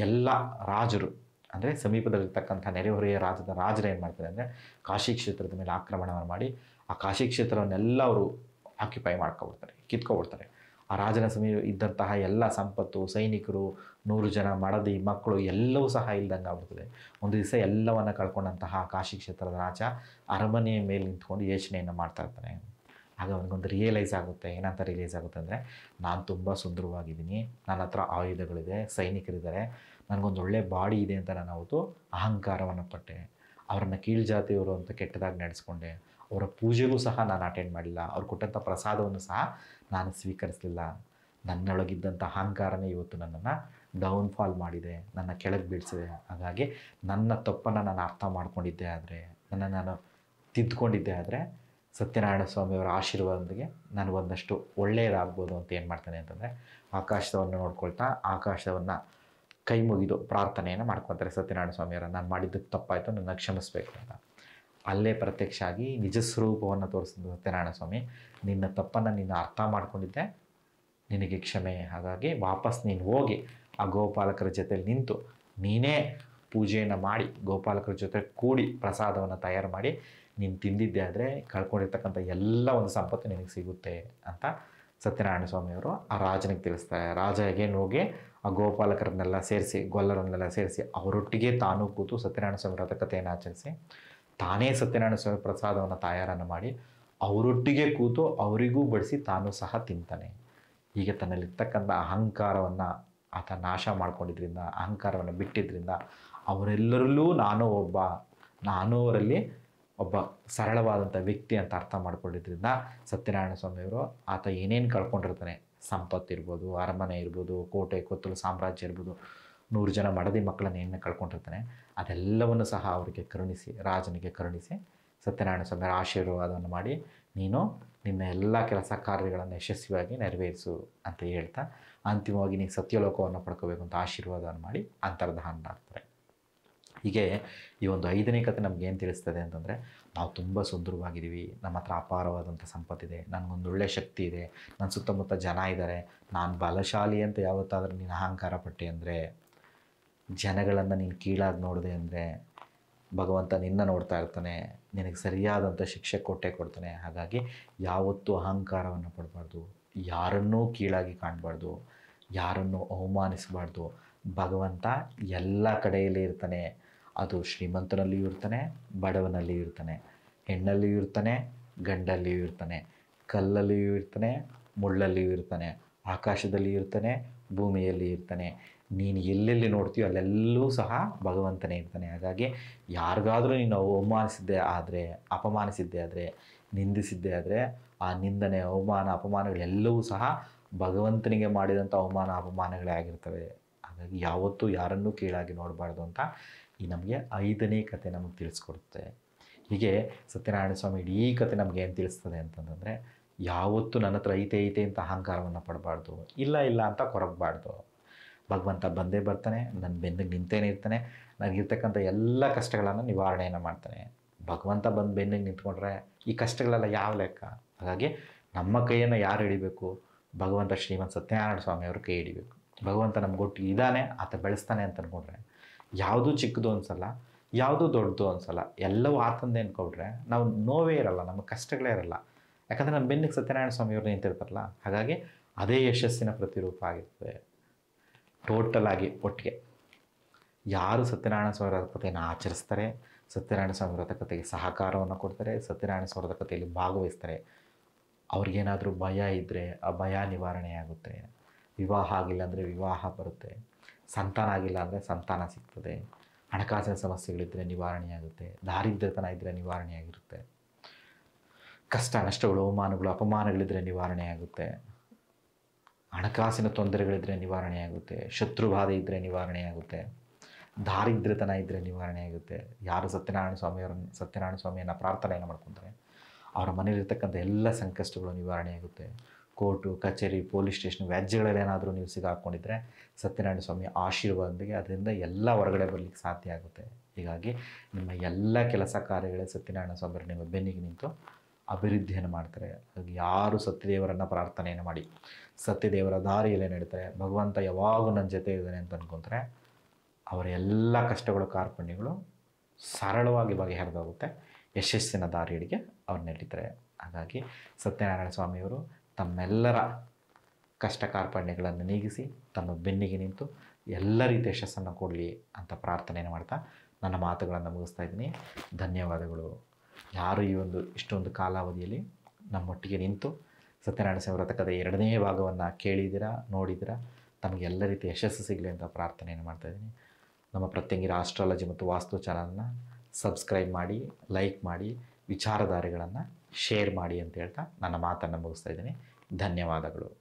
ಎಲ್ಲ ರಾಜರು, ಅಂದರೆ ಸಮೀಪದಲ್ಲಿರ್ತಕ್ಕಂಥ ನೆರೆಹೊರೆಯ ರಾಜರು ಏನು ಮಾಡ್ತಾರೆ ಅಂದರೆ ಕಾಶಿ ಕ್ಷೇತ್ರದ ಮೇಲೆ ಆಕ್ರಮಣವನ್ನು ಮಾಡಿ ಆ ಕಾಶಿ ಕ್ಷೇತ್ರವನ್ನೆಲ್ಲ ಅವರು ಆಕ್ಯುಪೈ ಮಾಡ್ಕೊಬಿಡ್ತಾರೆ, ಕಿತ್ಕೊಬಿಡ್ತಾರೆ. ಆ ರಾಜನ ಸಮೀಪ ಇದ್ದಂತಹ ಎಲ್ಲ ಸಂಪತ್ತು, ಸೈನಿಕರು, 100 ಜನ ಮಡದಿ ಮಕ್ಕಳು ಎಲ್ಲವೂ ಸಹ ಇಲ್ದಂಗೆ ಆಗ್ಬಿಡ್ತದೆ. ಒಂದು ದಿವಸ ಎಲ್ಲವನ್ನು ಕಳ್ಕೊಂಡಂತಹ ಕಾಶಿ ಕ್ಷೇತ್ರದ ರಾಜ ಅರಮನೆಯ ಮೇಲೆ ನಿಂತ್ಕೊಂಡು ಯೋಚನೆಯನ್ನು ಮಾಡ್ತಾ ಇರ್ತಾನೆ. ಆಗ ಅವನಿಗೊಂದು ರಿಯಲೈಸ್ ಆಗುತ್ತೆ. ಏನಂತ ರಿಯಲೈಸ್ ಆಗುತ್ತೆ ಅಂದರೆ, ನಾನು ತುಂಬ ಸುಂದರವಾಗಿದ್ದೀನಿ, ನನ್ನ ಹತ್ರ ಆಯುಧಗಳಿದೆ, ಸೈನಿಕರಿದ್ದಾರೆ, ನನಗೊಂದು ಒಳ್ಳೆ ಬಾಡಿ ಇದೆ ಅಂತ ನಾನು ಅವತ್ತು ಅಹಂಕಾರವನ್ನು ಪಟ್ಟೆ. ಅವರನ್ನು ಕೀಳು ಜಾತಿಯವರು ಅಂತ ಕೆಟ್ಟದಾಗಿ ನಡೆಸ್ಕೊಂಡೆ. ಅವರ ಪೂಜೆಗೂ ಸಹ ನಾನು ಅಟೆಂಡ್ ಮಾಡಿಲ್ಲ, ಅವ್ರು ಕೊಟ್ಟಂಥ ಪ್ರಸಾದವನ್ನು ಸಹ ನಾನು ಸ್ವೀಕರಿಸಲಿಲ್ಲ. ನನ್ನೊಳಗಿದ್ದಂಥ ಅಹಂಕಾರನೇ ಇವತ್ತು ನನ್ನನ್ನು ಡೌನ್ಫಾಲ್ ಮಾಡಿದೆ, ನನ್ನ ಕೆಳಗೆ ಬೀಳಿಸಿದೆ. ಹಾಗಾಗಿ ನನ್ನ ತಪ್ಪನ್ನು ನಾನು ಅರ್ಥ ಮಾಡ್ಕೊಂಡಿದ್ದೆ ಆದರೆ, ನಾನು ತಿದ್ದುಕೊಂಡಿದ್ದೆ ಆದರೆ ಸತ್ಯನಾರಾಯಣ ಸ್ವಾಮಿಯವರ ಆಶೀರ್ವಾದದೊಂದಿಗೆ ನನಗೊಂದಷ್ಟು ಒಳ್ಳೆಯದಾಗ್ಬೋದು ಅಂತ ಏನು ಮಾಡ್ತಾನೆ ಅಂತಂದರೆ ಆಕಾಶವನ್ನು ನೋಡ್ಕೊಳ್ತಾ ಆಕಾಶವನ್ನು ಕೈ ಮುಗಿದು ಪ್ರಾರ್ಥನೆಯನ್ನು ಮಾಡ್ಕೊತಾರೆ ಸತ್ಯನಾರಾಯಣ ಸ್ವಾಮಿಯವರ. ನಾನು ಮಾಡಿದ್ದಕ್ಕೆ ತಪ್ಪಾಯಿತು, ನನ್ನ ಕ್ಷಮಿಸಬೇಕು ಅಂತ. ಅಲ್ಲೇ ಪ್ರತ್ಯಕ್ಷ ಆಗಿ ನಿಜ ಸ್ವರೂಪವನ್ನು ತೋರಿಸಿದ ಸತ್ಯನಾರಾಯಣ ಸ್ವಾಮಿ, ನಿನ್ನ ತಪ್ಪನ್ನು ನೀನು ಅರ್ಥ ಮಾಡ್ಕೊಂಡಿದ್ದೆ, ನಿನಗೆ ಕ್ಷಮೆ. ಹಾಗಾಗಿ ವಾಪಸ್ ನೀನು ಹೋಗಿ ಆ ಗೋಪಾಲಕರ ಜೊತೆಲಿ ನಿಂತು ನೀನೇ ಪೂಜೆಯನ್ನು ಮಾಡಿ ಗೋಪಾಲಕರ ಜೊತೆ ಕೂಡಿ ಪ್ರಸಾದವನ್ನು ತಯಾರು ಮಾಡಿ ನೀನು ತಿಂದಿದ್ದೆ ಆದರೆ ಕಳ್ಕೊಂಡಿರ್ತಕ್ಕಂಥ ಎಲ್ಲ ಒಂದು ಸಂಪತ್ತು ನಿನಗೆ ಸಿಗುತ್ತೆ ಅಂತ ಸತ್ಯನಾರಾಯಣ ಸ್ವಾಮಿಯವರು ಆ ರಾಜನಿಗೆ ತಿಳಿಸ್ತಾರೆ. ರಾಜ ಹೇಗೇನು ಹೋಗಿ ಆ ಗೋಪಾಲಕರನ್ನೆಲ್ಲ ಸೇರಿಸಿ, ಗೊಲ್ಲರನ್ನೆಲ್ಲ ಸೇರಿಸಿ ಅವರೊಟ್ಟಿಗೆ ತಾನೂ ಕೂತು ಸತ್ಯನಾರಾಯಣ ಸ್ವಾಮಿ ವ್ರತಕಥೆಯನ್ನು ಆಚರಿಸಿ ತಾನೇ ಸತ್ಯನಾರಾಯಣ ಸ್ವಾಮಿ ಪ್ರಸಾದವನ್ನು ತಯಾರನ್ನು ಮಾಡಿ ಅವರೊಟ್ಟಿಗೆ ಕೂತು ಅವರಿಗೂ ಬಡಿಸಿ ತಾನೂ ಸಹ ತಿಂತಾನೆ. ಹೀಗೆ ತನ್ನಲ್ಲಿರ್ತಕ್ಕಂಥ ಅಹಂಕಾರವನ್ನು ಆತ ನಾಶ ಮಾಡ್ಕೊಂಡಿದ್ದರಿಂದ, ಅಹಂಕಾರವನ್ನು ಬಿಟ್ಟಿದ್ದರಿಂದ ಅವರೆಲ್ಲರಲ್ಲೂ ನಾನು ಅವರಲ್ಲಿ ಒಬ್ಬ ಸರಳವಾದಂಥ ವ್ಯಕ್ತಿ ಅಂತ ಅರ್ಥ ಮಾಡ್ಕೊಂಡಿದ್ದರಿಂದ ಸತ್ಯನಾರಾಯಣ ಸ್ವಾಮಿಯವರು ಆತ ಏನೇನು ಕಳ್ಕೊಂಡಿರ್ತಾನೆ, ಸಂಪತ್ತಿರ್ಬೋದು, ಅರಮನೆ ಇರ್ಬೋದು, ಕೋಟೆ ಕೊತ್ತಲು ಸಾಮ್ರಾಜ್ಯ ಇರ್ಬೋದು, 100 ಜನ ಮಡದಿ ಮಕ್ಕಳನ್ನು ಏನು ಕಳ್ಕೊಂಡಿರ್ತಾನೆ ಅದೆಲ್ಲವನ್ನು ಸಹ ಅವರಿಗೆ ಕರುಣಿಸಿ, ರಾಜನಿಗೆ ಕರುಣಿಸಿ ಸತ್ಯನಾರಾಯಣ ಸ್ವಾಮಿಯವರ ಆಶೀರ್ವಾದವನ್ನು ಮಾಡಿ ನೀನು ನಿನ್ನ ಎಲ್ಲ ಕೆಲಸ ಕಾರ್ಯಗಳನ್ನು ಯಶಸ್ವಿಯಾಗಿ ನೆರವೇರಿಸು ಅಂತ ಹೇಳ್ತಾ ಅಂತಿಮವಾಗಿ ನೀನು ಸತ್ಯಲೋಕವನ್ನು ಪಡ್ಕೋಬೇಕು ಅಂತ ಆಶೀರ್ವಾದವನ್ನು ಮಾಡಿ ಅಂತರ್ಧಾನ ಮಾಡ್ತಾರೆ. ಹೀಗೆ ಈ ಒಂದು 5ನೇ ಕತೆ ನಮ್ಗೆ ಏನು ತಿಳಿಸ್ತದೆ ಅಂತಂದರೆ, ನಾವು ತುಂಬ ಸುಂದರವಾಗಿದ್ದೀವಿ, ನಮ್ಮ ಹತ್ರ ಅಪಾರವಾದಂಥ ಸಂಪತ್ತಿದೆ, ನನಗೊಂದು ಒಳ್ಳೆಯ ಶಕ್ತಿ ಇದೆ, ನನ್ನ ಸುತ್ತಮುತ್ತ ಜನ ಇದ್ದಾರೆ, ನಾನು ಬಲಶಾಲಿ ಅಂತ ಯಾವತ್ತಾದರೂ ನೀನು ಅಹಂಕಾರ ಪಟ್ಟೆ ಅಂದರೆ, ಜನಗಳನ್ನು ನೀನು ಕೀಳಾಗಿ ನೋಡಿದೆ ಅಂದರೆ ಭಗವಂತ ನಿನ್ನ ನೋಡ್ತಾ ಇರ್ತಾನೆ, ನಿನಗೆ ಸರಿಯಾದಂಥ ಶಿಕ್ಷೆ ಕೊಡ್ತಾನೆ. ಹಾಗಾಗಿ ಯಾವತ್ತೂ ಅಹಂಕಾರವನ್ನು ಪಡಬಾರ್ದು, ಯಾರನ್ನೂ ಕೀಳಾಗಿ ಕಾಣಬಾರ್ದು, ಯಾರನ್ನೂ ಅವಮಾನಿಸಬಾರ್ದು. ಭಗವಂತ ಎಲ್ಲ ಕಡೆಯಲ್ಲಿ ಇರ್ತಾನೆ. ಅದು ಶ್ರೀಮಂತನಲ್ಲಿಯೂ ಇರ್ತಾನೆ, ಬಡವನಲ್ಲಿಯೂ ಇರ್ತಾನೆ, ಹೆಣ್ಣಲ್ಲಿಯೂ ಇರ್ತಾನೆ, ಗಂಡಲ್ಲಿಯೂ ಇರ್ತಾನೆ, ಕಲ್ಲಲ್ಲಿಯೂ ಇರ್ತಾನೆ, ಮುಳ್ಳಲ್ಲಿಯೂ ಇರ್ತಾನೆ, ಆಕಾಶದಲ್ಲಿಯೂ ಇರ್ತಾನೆ, ಭೂಮಿಯಲ್ಲಿ ಇರ್ತಾನೆ. ನೀನು ಎಲ್ಲೆಲ್ಲಿ ನೋಡ್ತೀಯೋ ಅಲ್ಲೆಲ್ಲೂ ಸಹ ಭಗವಂತನೇ ಇರ್ತಾನೆ. ಹಾಗಾಗಿ ಯಾರಿಗಾದರೂ ನೀನು ಅವಮಾನಿಸಿದ್ದೆ ಆದರೆ, ಅಪಮಾನಿಸಿದ್ದೆ ಆದರೆ, ನಿಂದಿಸಿದ್ದೆ ಆದರೆ, ಆ ನಿಂದನೆ, ಅವಮಾನ, ಅಪಮಾನಗಳೆಲ್ಲವೂ ಸಹ ಭಗವಂತನಿಗೆ ಮಾಡಿದಂಥ ಅವಮಾನ ಅಪಮಾನಗಳೇ ಆಗಿರ್ತವೆ. ಹಾಗಾಗಿ ಯಾವತ್ತೂ ಯಾರನ್ನೂ ಕೀಳಾಗಿ ನೋಡಬಾರ್ದು ಅಂತ ಈ ನಮಗೆ 5ನೇ ಕತೆ ನಮಗೆ ತಿಳಿಸ್ಕೊಡುತ್ತೆ. ಹೀಗೆ ಸತ್ಯನಾರಾಯಣ ಸ್ವಾಮಿ ಇಡೀ ಕತೆ ನಮ್ಗೆ ಏನು ತಿಳಿಸ್ತದೆ ಅಂತಂದರೆ, ಯಾವತ್ತೂ ನನ್ನ ಹತ್ರ ಐತೆ ಅಂತ ಅಹಂಕಾರವನ್ನು ಪಡಬಾರ್ದು, ಇಲ್ಲ ಅಂತ ಕೊರಗಬಾರ್ದು. ಭಗವಂತ ಬಂದೇ ಬರ್ತಾನೆ, ನನ್ನ ಬೆನ್ನಿಗೆ ನಿಂತೇನೆ ಇರ್ತಾನೆ, ನನಗಿರ್ತಕ್ಕಂಥ ಎಲ್ಲ ಕಷ್ಟಗಳನ್ನು ನಿವಾರಣೆಯನ್ನು ಮಾಡ್ತಾನೆ. ಭಗವಂತ ಬಂದು ಬೆನ್ನಿಗೆ ನಿಂತ್ಕೊಂಡ್ರೆ ಈ ಕಷ್ಟಗಳೆಲ್ಲ ಯಾವ ಲೆಕ್ಕ? ಹಾಗಾಗಿ ನಮ್ಮ ಕೈಯನ್ನು ಯಾರು ಹಿಡಿಬೇಕು? ಭಗವಂತ ಶ್ರೀಮಂತ ಸತ್ಯನಾರಾಯಣ ಸ್ವಾಮಿಯವರು ಕೈ ಹಿಡಿಬೇಕು. ಭಗವಂತ ನಮ್ಗೊಟ್ಟಿಗೆ ಇದ್ದಾನೆ, ಆತ ಬೆಳೆಸ್ತಾನೆ ಅಂತ ಅಂದ್ಕೊಂಡ್ರೆ ಯಾವುದೂ ಚಿಕ್ಕದು ಅನಿಸಲ್ಲ, ಯಾವುದೂ ದೊಡ್ಡದು ಅನಿಸಲ್ಲ, ಎಲ್ಲವೂ ಆತಂದೆ ಅಂದ್ಕೊಂಡ್ರೆ ನಾವು ನೋವೇ ಇರಲ್ಲ, ನಮಗೆ ಕಷ್ಟಗಳೇ ಇರಲ್ಲ. ಯಾಕಂದರೆ ನಮ್ಮ ಬೆನ್ನಿಗೆ ಸತ್ಯನಾರಾಯಣ ಸ್ವಾಮಿಯವರು ನಿಂತಿರ್ತಾರಲ್ಲ. ಹಾಗಾಗಿ ಅದೇ ಯಶಸ್ಸಿನ ಪ್ರತಿರೂಪ ಆಗಿರ್ತದೆ. ಟೋಟಲ್ ಆಗಿ ಒಟ್ಟಿಗೆ ಯಾರು ಸತ್ಯನಾರಾಯಣ ಸ್ವಾಮಿ ವ್ರತ ಕಥೆಯನ್ನು ಆಚರಿಸ್ತಾರೆ, ಸತ್ಯನಾರಾಯಣ ಸ್ವಾಮಿ ವ್ರತ ಕಥೆಗೆ ಸಹಕಾರವನ್ನು ಕೊಡ್ತಾರೆ, ಸತ್ಯನಾರಾಯಣ ಸ್ವಾಮಿ ವ್ರತ ಕಥೆಯಲ್ಲಿ ಭಾಗವಹಿಸ್ತಾರೆ, ಅವ್ರಿಗೇನಾದರೂ ಭಯ ಇದ್ದರೆ ಆ ಭಯ ನಿವಾರಣೆ ಆಗುತ್ತೆ. ವಿವಾಹ ಆಗಿಲ್ಲ ಅಂದರೆ ವಿವಾಹ ಬರುತ್ತೆ, ಸಂತಾನ ಆಗಿಲ್ಲ ಅಂದರೆ ಸಂತಾನ ಸಿಗ್ತದೆ, ಹಣಕಾಸಿನ ಸಮಸ್ಯೆಗಳಿದ್ದರೆ ನಿವಾರಣೆಯಾಗುತ್ತೆ, ದಾರಿದ್ರ್ಯತನ ಇದ್ದರೆ ನಿವಾರಣೆಯಾಗಿರುತ್ತೆ, ಕಷ್ಟ ನಷ್ಟಗಳು, ಅವಮಾನಗಳು, ಅಪಮಾನಗಳಿದ್ದರೆ ನಿವಾರಣೆಯಾಗುತ್ತೆ, ಹಣಕಾಸಿನ ತೊಂದರೆಗಳಿದ್ದರೆ ನಿವಾರಣೆಯಾಗುತ್ತೆ, ಶತ್ರುಬಾಧೆ ಇದ್ದರೆ ನಿವಾರಣೆಯಾಗುತ್ತೆ, ದಾರಿದ್ರ್ಯತನ ಇದ್ದರೆ ನಿವಾರಣೆಯಾಗುತ್ತೆ. ಯಾರು ಸತ್ಯನಾರಾಯಣ ಸ್ವಾಮಿಯನ್ನು ಪ್ರಾರ್ಥನೆಯನ್ನು ಮಾಡ್ಕೊತಾರೆ ಅವರ ಮನೆಯಲ್ಲಿರ್ತಕ್ಕಂಥ ಎಲ್ಲ ಸಂಕಷ್ಟಗಳು ನಿವಾರಣೆಯಾಗುತ್ತೆ. ಕೋರ್ಟು, ಕಚೇರಿ, ಪೊಲೀಸ್ ಸ್ಟೇಷನ್ ವ್ಯಾಜ್ಯಗಳಲ್ಲೇನಾದರೂ ನೀವು ಸಿಗಾಕೊಂಡಿದ್ದರೆ ಸತ್ಯನಾರಾಯಣ ಸ್ವಾಮಿ ಆಶೀರ್ವಾದದೊಂದಿಗೆ ಅದರಿಂದ ಎಲ್ಲ ಹೊರಗಡೆ ಬರಲಿಕ್ಕೆ ಸಾಧ್ಯ ಆಗುತ್ತೆ. ಹೀಗಾಗಿ ನಿಮ್ಮ ಎಲ್ಲ ಕೆಲಸ ಕಾರ್ಯಗಳೇ ಸತ್ಯನಾರಾಯಣ ಸ್ವಾಮಿಯವರು ನಿಮ್ಮ ಬೆನ್ನಿಗೆ ನಿಂತು ಅಭಿವೃದ್ಧಿಯನ್ನು ಮಾಡ್ತಾರೆ. ಹಾಗಾಗಿ ಯಾರು ಸತ್ಯದೇವರನ್ನು ಪ್ರಾರ್ಥನೆಯನ್ನು ಮಾಡಿ ಸತ್ಯದೇವರ ದಾರಿಯಲ್ಲೇ ನಡೀತಾರೆ, ಭಗವಂತ ಯಾವಾಗೂ ನನ್ನ ಜೊತೆ ಇದ್ದಾನೆ ಅಂತ ಅಂದ್ಕೊತಾರೆ, ಅವರ ಎಲ್ಲ ಕಷ್ಟಗಳು, ಕಾರ್ಪಣ್ಯಗಳು ಸರಳವಾಗಿ ಬಗೆಹರಿದೋಗುತ್ತೆ, ಯಶಸ್ಸಿನ ದಾರಿಯಡಿಗೆ ಅವ್ರು ನಡೀತಾರೆ. ಹಾಗಾಗಿ ಸತ್ಯನಾರಾಯಣ ಸ್ವಾಮಿಯವರು ತಮ್ಮೆಲ್ಲರ ಕಷ್ಟ ಕಾರ್ಪಣ್ಯಗಳನ್ನು ನೀಗಿಸಿ ತಮ್ಮ ಬೆನ್ನಿಗೆ ನಿಂತು ಎಲ್ಲ ರೀತಿಯ ಯಶಸ್ಸನ್ನು ಕೊಡಲಿ ಅಂತ ಪ್ರಾರ್ಥನೆಯನ್ನು ಮಾಡ್ತಾ ನನ್ನ ಮಾತುಗಳನ್ನು ಮುಗಿಸ್ತಾ ಇದ್ದೀನಿ. ಧನ್ಯವಾದಗಳು. ಯಾರು ಇಷ್ಟೊಂದು ಕಾಲಾವಧಿಯಲ್ಲಿ ನಮ್ಮೊಟ್ಟಿಗೆ ನಿಂತು ಸತ್ಯನಾರಾಯಣ ಸ್ವಾಮಿ ವ್ರತ ಕಥೆ 2ನೇ ಭಾಗವನ್ನು ಕೇಳಿದ್ದೀರಾ, ನೋಡಿದ್ದೀರಾ, ತಮಗೆ ಎಲ್ಲ ರೀತಿಯ ಯಶಸ್ಸು ಸಿಗಲಿ ಅಂತ ಪ್ರಾರ್ಥನೆಯನ್ನು ಮಾಡ್ತಾಯಿದ್ದೀನಿ. ನಮ್ಮ ಪ್ರತ್ಯಂಗಿರ ಆಸ್ಟ್ರಾಲಜಿ ಮತ್ತು ವಾಸ್ತು ಚಾನಲ್ನ ಸಬ್ಸ್ಕ್ರೈಬ್ ಮಾಡಿ, ಲೈಕ್ ಮಾಡಿ, ವಿಚಾರಧಾರೆಗಳನ್ನು ಶೇರ್ ಮಾಡಿ ಅಂತ ಹೇಳ್ತಾ ನನ್ನ ಮಾತನ್ನು ಮುಗಿಸ್ತಾ ಇದ್ದೀನಿ. ಧನ್ಯವಾದಗಳು.